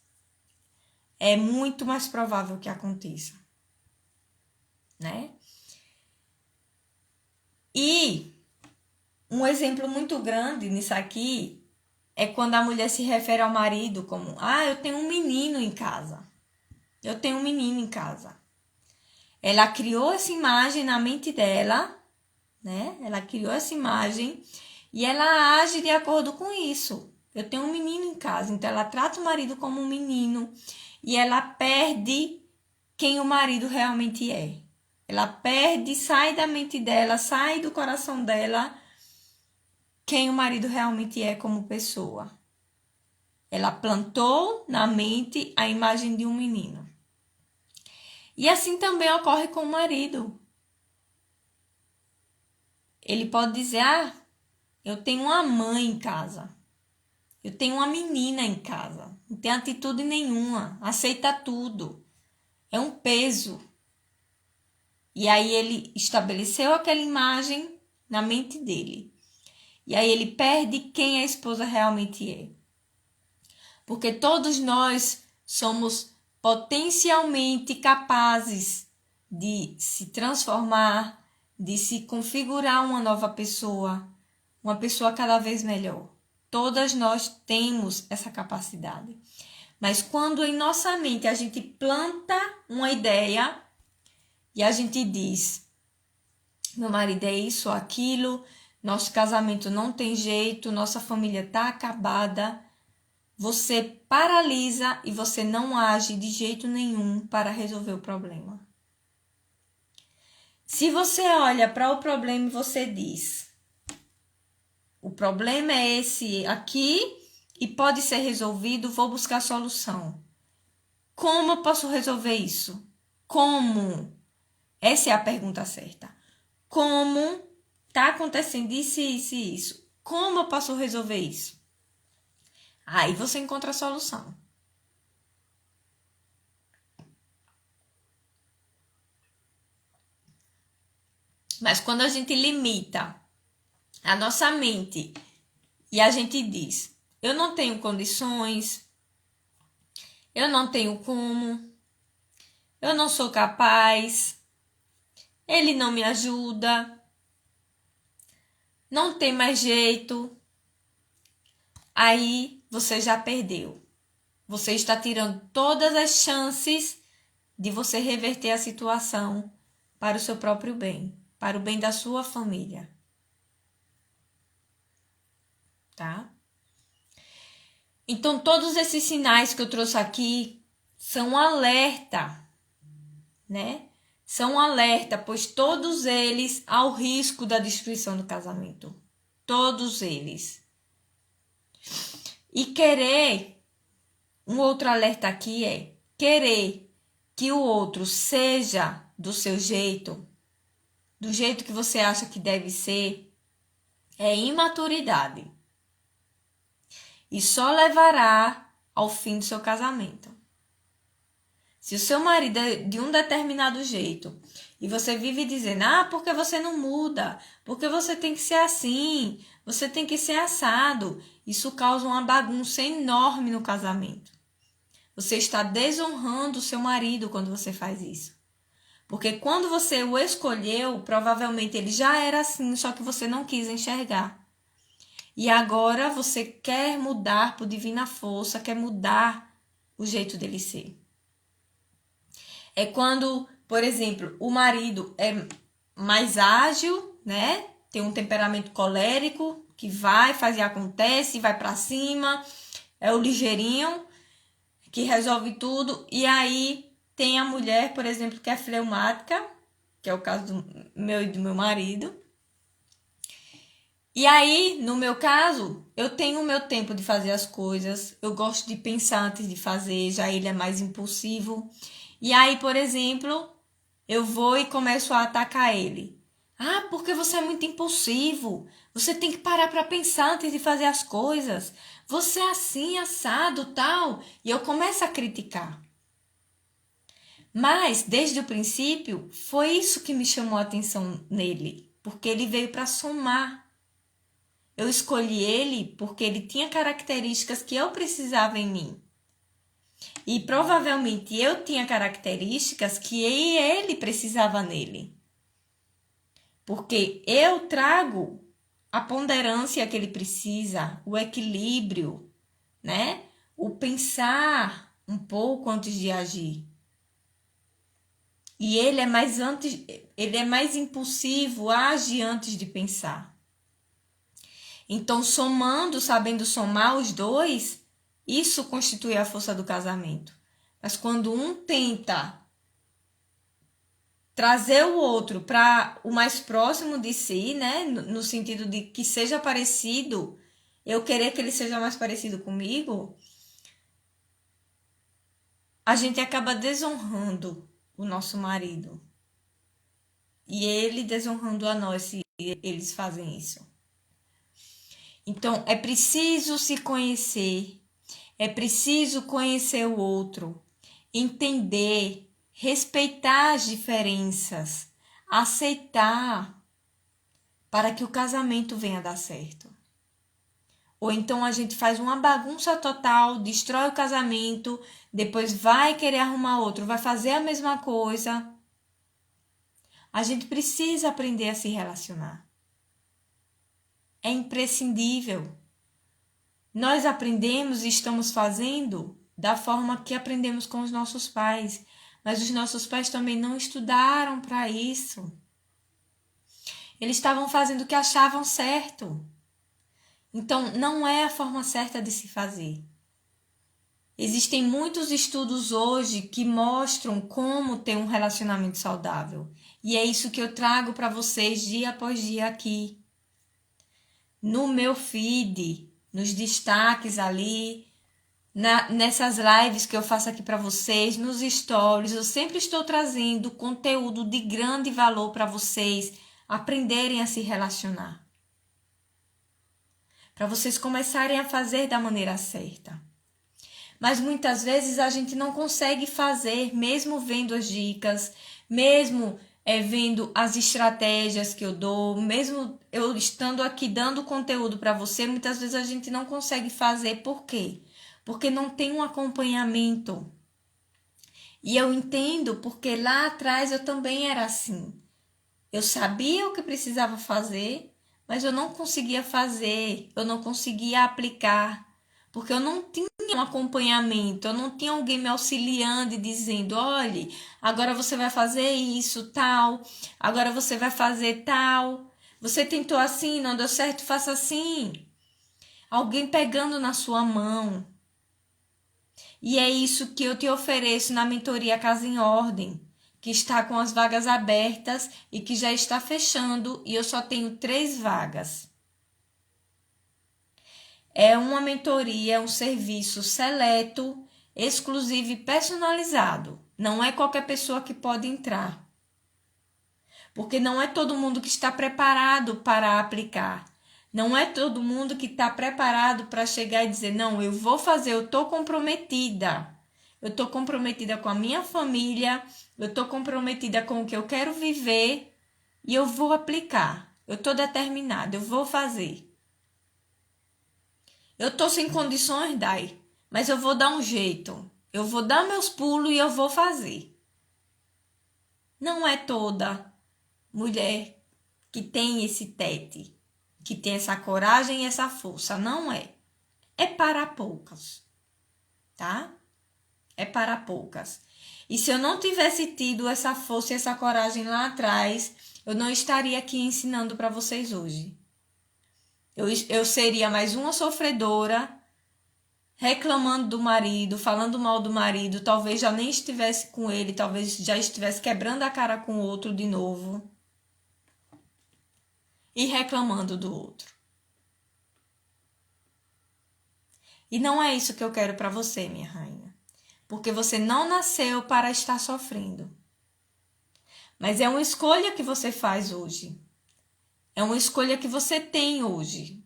é muito mais provável que aconteça, né? E um exemplo muito grande nisso aqui é quando a mulher se refere ao marido como: ah, eu tenho um menino em casa. Eu tenho um menino em casa. Ela criou essa imagem na mente dela, né? Ela criou essa imagem e ela age de acordo com isso. Eu tenho um menino em casa, então ela trata o marido como um menino e ela perde quem o marido realmente é. Ela perde, sai da mente dela, sai do coração dela quem o marido realmente é como pessoa. Ela plantou na mente a imagem de um menino. E assim também ocorre com o marido. Ele pode dizer: ah, eu tenho uma mãe em casa. Eu tenho uma menina em casa. Não tem atitude nenhuma. Aceita tudo. É um peso. E aí ele estabeleceu aquela imagem na mente dele. E aí ele perde quem a esposa realmente é. Porque todos nós somos potencialmente capazes de se transformar, de se configurar uma nova pessoa, uma pessoa cada vez melhor. Todas nós temos essa capacidade. Mas quando em nossa mente a gente planta uma ideia e a gente diz: meu marido é isso ou aquilo, nosso casamento não tem jeito, nossa família está acabada, você paralisa e você não age de jeito nenhum para resolver o problema. Se você olha para o problema e você diz: o problema é esse aqui e pode ser resolvido, vou buscar solução. Como eu posso resolver isso? Como? Essa é a pergunta certa. Como está acontecendo isso, isso e isso? Como eu posso resolver isso? Aí você encontra a solução. Mas quando a gente limita a nossa mente e a gente diz: eu não tenho condições, eu não tenho como, eu não sou capaz, ele não me ajuda, não tem mais jeito, aí você já perdeu. Você está tirando todas as chances de você reverter a situação para o seu próprio bem, para o bem da sua família. Tá? Então, todos esses sinais que eu trouxe aqui são um alerta, né? São um alerta, pois todos eles ao risco da destruição do casamento. Todos eles. E querer, um outro alerta aqui é querer que o outro seja do seu jeito, do jeito que você acha que deve ser, é imaturidade. E só levará ao fim do seu casamento. Se o seu marido é de um determinado jeito e você vive dizendo: ah, porque você não muda, porque você tem que ser assim, você tem que ser assado, isso causa uma bagunça enorme no casamento. Você está desonrando o seu marido quando você faz isso. Porque quando você o escolheu, provavelmente ele já era assim, só que você não quis enxergar. E agora você quer mudar por divina força, quer mudar o jeito dele ser. É quando, por exemplo, o marido é mais ágil, né? Tem um temperamento colérico, que vai, faz e acontece, vai pra cima, é o ligeirinho, que resolve tudo. E aí tem a mulher, por exemplo, que é fleumática, que é o caso do meu e do meu marido. E aí, no meu caso, eu tenho o meu tempo de fazer as coisas, eu gosto de pensar antes de fazer, já ele é mais impulsivo. E aí, por exemplo, eu vou e começo a atacar ele. Ah, porque você é muito impulsivo. Você tem que parar para pensar antes de fazer as coisas. Você é assim, assado, tal. E eu começo a criticar. Mas, desde o princípio, foi isso que me chamou a atenção nele. Porque ele veio para somar. Eu escolhi ele porque ele tinha características que eu precisava em mim. E provavelmente eu tinha características que ele precisava nele. Porque eu trago a ponderância que ele precisa, o equilíbrio, né? O pensar um pouco antes de agir. E ele é mais impulsivo, age antes de pensar. Então, sabendo somar os dois, isso constitui a força do casamento. Mas quando um tenta trazer o outro para o mais próximo de si, né? No sentido de que seja parecido, eu querer que ele seja mais parecido comigo, a gente acaba desonrando o nosso marido. E ele desonrando a nós se eles fazem isso. Então, é preciso se conhecer, é preciso conhecer o outro, entender, respeitar as diferenças, aceitar para que o casamento venha a dar certo. Ou então a gente faz uma bagunça total, destrói o casamento, depois vai querer arrumar outro, vai fazer a mesma coisa. A gente precisa aprender a se relacionar. É imprescindível. Nós aprendemos e estamos fazendo da forma que aprendemos com os nossos pais, mas os nossos pais também não estudaram para isso. Eles estavam fazendo o que achavam certo. Então, não é a forma certa de se fazer. Existem muitos estudos hoje que mostram como ter um relacionamento saudável. E é isso que eu trago para vocês dia após dia aqui. No meu feed, nos destaques ali, nessas lives que eu faço aqui para vocês, nos stories, eu sempre estou trazendo conteúdo de grande valor para vocês aprenderem a se relacionar. Para vocês começarem a fazer da maneira certa. Mas muitas vezes a gente não consegue fazer, mesmo vendo as dicas, mesmo vendo as estratégias que eu dou, mesmo eu estando aqui dando conteúdo para você, muitas vezes a gente não consegue fazer. Por quê? Porque não tem um acompanhamento. E eu entendo porque lá atrás eu também era assim. Eu sabia o que precisava fazer, mas eu não conseguia fazer, eu não conseguia aplicar, porque eu não tinha um acompanhamento, eu não tinha alguém me auxiliando e dizendo, olhe, agora você vai fazer isso, tal, agora você vai fazer tal, você tentou assim, não deu certo, faça assim. Alguém pegando na sua mão. E é isso que eu te ofereço na mentoria Casa em Ordem, que está com as vagas abertas e que já está fechando e eu só tenho 3 vagas. É uma mentoria, um serviço seleto, exclusivo e personalizado. Não é qualquer pessoa que pode entrar. Porque não é todo mundo que está preparado para aplicar. Não é todo mundo que está preparado para chegar e dizer, não, eu vou fazer, eu estou comprometida. Eu estou comprometida com a minha família, eu estou comprometida com o que eu quero viver e eu vou aplicar. Eu estou determinada, eu vou fazer. Eu estou sem condições, Dai, mas eu vou dar um jeito. Eu vou dar meus pulos e eu vou fazer. Não é toda mulher que tem esse tete, que tem essa coragem e essa força. Não é. É para poucas, tá? É para poucas. E se eu não tivesse tido essa força e essa coragem lá atrás, eu não estaria aqui ensinando para vocês hoje. Eu seria mais uma sofredora, reclamando do marido, falando mal do marido, talvez já nem estivesse com ele, talvez já estivesse quebrando a cara com o outro de novo. E reclamando do outro. E não é isso que eu quero para você, minha rainha. Porque você não nasceu para estar sofrendo. Mas é uma escolha que você faz hoje. É uma escolha que você tem hoje.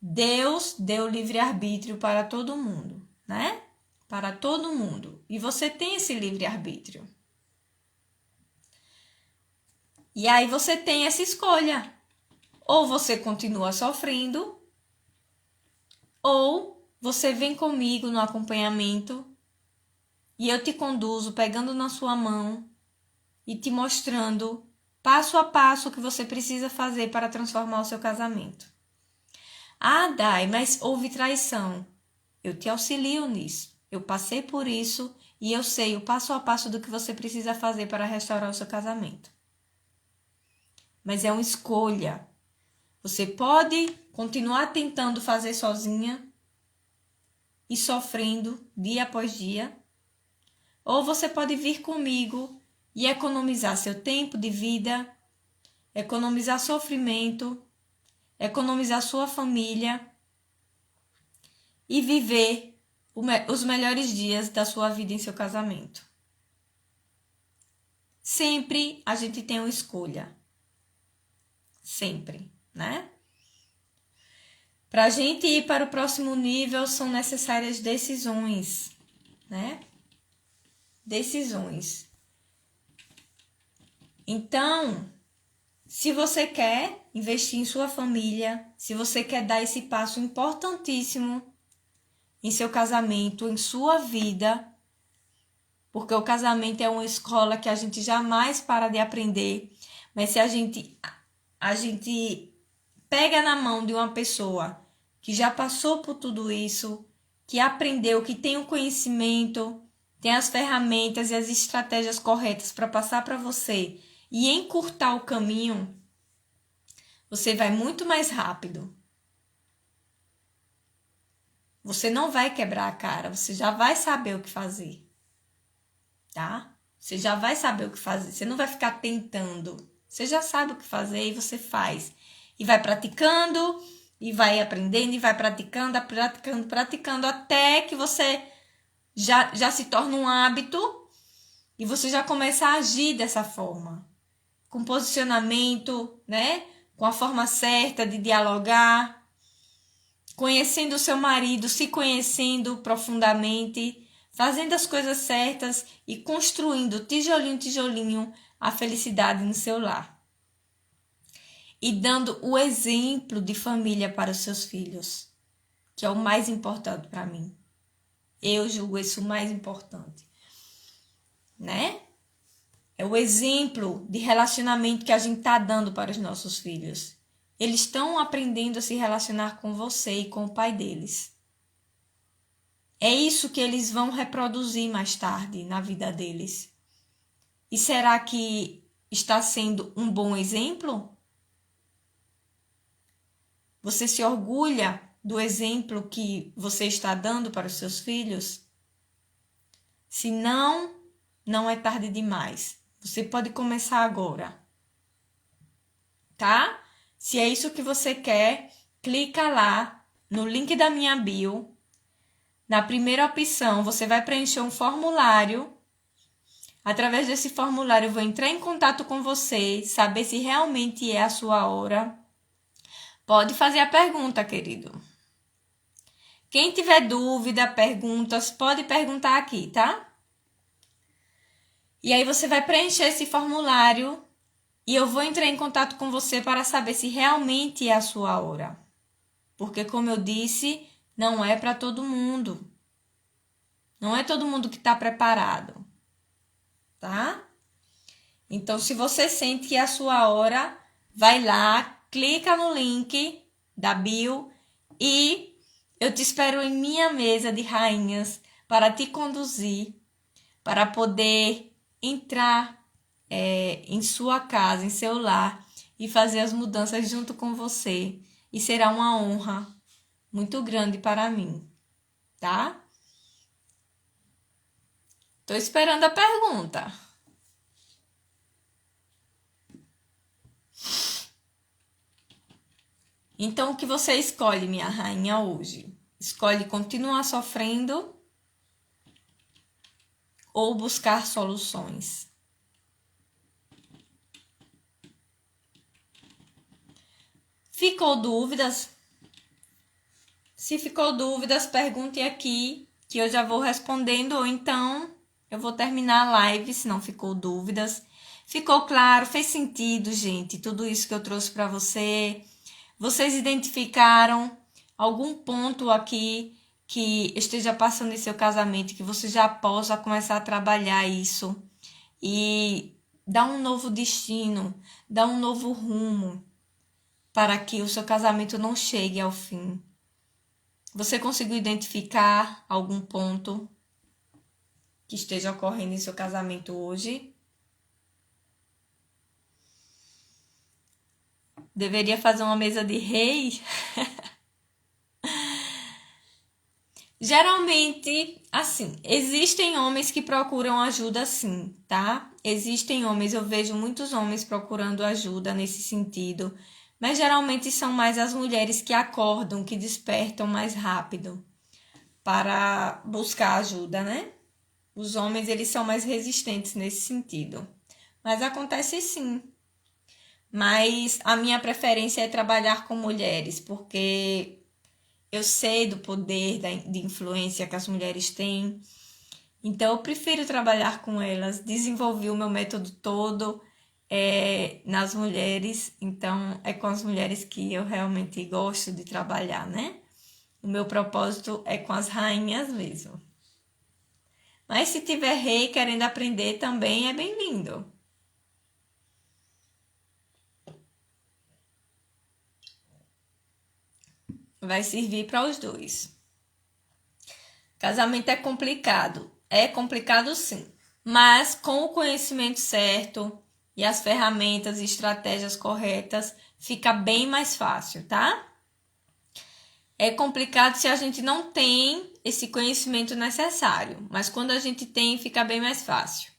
Deus deu livre-arbítrio para todo mundo, né? Para todo mundo. E você tem esse livre-arbítrio. E aí você tem essa escolha. Ou você continua sofrendo, ou você vem comigo no acompanhamento e eu te conduzo pegando na sua mão e te mostrando passo a passo que você precisa fazer para transformar o seu casamento. Ah, Dai, mas houve traição. Eu te auxilio nisso. Eu passei por isso e eu sei o passo a passo do que você precisa fazer para restaurar o seu casamento. Mas é uma escolha. Você pode continuar tentando fazer sozinha e sofrendo dia após dia, ou você pode vir comigo e economizar seu tempo de vida, economizar sofrimento, economizar sua família e viver os melhores dias da sua vida em seu casamento. Sempre a gente tem uma escolha. Sempre, né? Para a gente ir para o próximo nível, são necessárias decisões, né? Decisões. Então, se você quer investir em sua família, se você quer dar esse passo importantíssimo em seu casamento, em sua vida, porque o casamento é uma escola que a gente jamais para de aprender, mas se a gente pega na mão de uma pessoa que já passou por tudo isso, que aprendeu, que tem o conhecimento, tem as ferramentas e as estratégias corretas para passar para você e encurtar o caminho, você vai muito mais rápido. Você não vai quebrar a cara, você já vai saber o que fazer, tá? Você já vai saber o que fazer, você não vai ficar tentando. Você já sabe o que fazer e você faz. E vai praticando, e vai aprendendo, e vai praticando, até que você já se torna um hábito e você já começa a agir dessa forma. Com posicionamento, né? Com a forma certa de dialogar, conhecendo o seu marido, se conhecendo profundamente, fazendo as coisas certas e construindo tijolinho a felicidade no seu lar. E dando o exemplo de família para os seus filhos, que é o mais importante para mim. Eu julgo isso o mais importante, né? É o exemplo de relacionamento que a gente está dando para os nossos filhos. Eles estão aprendendo a se relacionar com você e com o pai deles. É isso que eles vão reproduzir mais tarde na vida deles. E será que está sendo um bom exemplo? Você se orgulha do exemplo que você está dando para os seus filhos? Se não, não é tarde demais. Você pode começar agora, tá? Se é isso que você quer, clica lá no link da minha bio. Na primeira opção, você vai preencher um formulário. Através desse formulário, eu vou entrar em contato com você, saber se realmente é a sua hora. Pode fazer a pergunta, querido. Quem tiver dúvida, perguntas, pode perguntar aqui, tá? E aí você vai preencher esse formulário e eu vou entrar em contato com você para saber se realmente é a sua hora. Porque, como eu disse, não é para todo mundo. Não é todo mundo que está preparado, tá? Então, se você sente que é a sua hora, vai lá, clica no link da bio e eu te espero em minha mesa de rainhas para te conduzir, para poder entrar em sua casa, em seu lar e fazer as mudanças junto com você. E será uma honra muito grande para mim, tá? Tô esperando a pergunta. Então, o que você escolhe, minha rainha, hoje? Escolhe continuar sofrendo ou buscar soluções? Ficou dúvidas? Se ficou dúvidas, pergunte aqui que eu já vou respondendo, ou então eu vou terminar a live se não ficou dúvidas. Ficou claro? Fez sentido, gente, tudo isso que eu trouxe para você? Vocês identificaram algum ponto aqui que esteja passando em seu casamento, que você já possa começar a trabalhar isso e dá um novo destino, dá um novo rumo para que o seu casamento não chegue ao fim. Você conseguiu identificar algum ponto que esteja ocorrendo em seu casamento hoje? Deveria fazer uma mesa de rei? Geralmente, assim, existem homens que procuram ajuda sim, tá? Existem homens, eu vejo muitos homens procurando ajuda nesse sentido, mas geralmente são mais as mulheres que acordam, que despertam mais rápido para buscar ajuda, né? Os homens, eles são mais resistentes nesse sentido. Mas acontece sim. Mas a minha preferência é trabalhar com mulheres, porque eu sei do poder de influência que as mulheres têm. Então, eu prefiro trabalhar com elas. Desenvolvi o meu método todo nas mulheres. Então, é com as mulheres que eu realmente gosto de trabalhar, né? O meu propósito é com as rainhas mesmo. Mas se tiver rei querendo aprender também é bem-vindo. Vai servir para os dois. Casamento é complicado sim, mas com o conhecimento certo e as ferramentas e estratégias corretas, fica bem mais fácil, tá? É complicado se a gente não tem esse conhecimento necessário, mas quando a gente tem, fica bem mais fácil.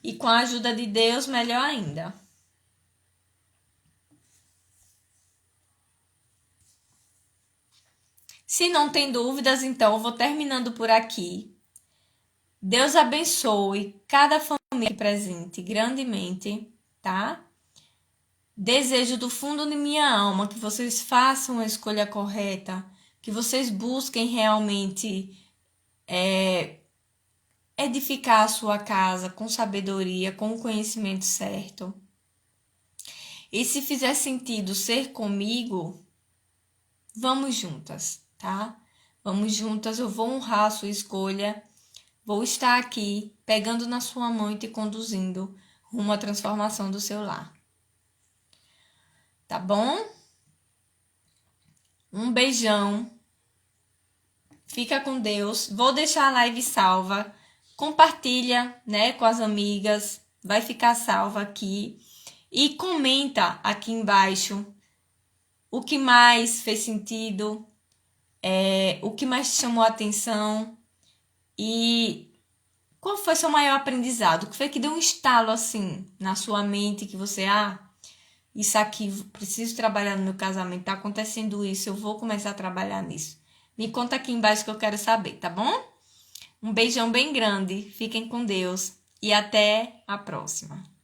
E com a ajuda de Deus, melhor ainda. Se não tem dúvidas, então eu vou terminando por aqui. Deus abençoe cada família presente grandemente, tá? Desejo do fundo de minha alma que vocês façam a escolha correta, que vocês busquem realmente edificar a sua casa com sabedoria, com o conhecimento certo. E se fizer sentido ser comigo, vamos juntas, tá? Vamos juntas, eu vou honrar a sua escolha. Vou estar aqui, pegando na sua mão e te conduzindo rumo à transformação do seu lar. Tá bom? Um beijão. Fica com Deus. Vou deixar a live salva. Compartilha, né, com as amigas. Vai ficar salva aqui. E comenta aqui embaixo o que mais fez sentido, o que mais te chamou a atenção e qual foi seu maior aprendizado? O que foi que deu um estalo assim na sua mente que você, isso aqui, preciso trabalhar no meu casamento, tá acontecendo isso, eu vou começar a trabalhar nisso. Me conta aqui embaixo que eu quero saber, tá bom? Um beijão bem grande, fiquem com Deus e até a próxima.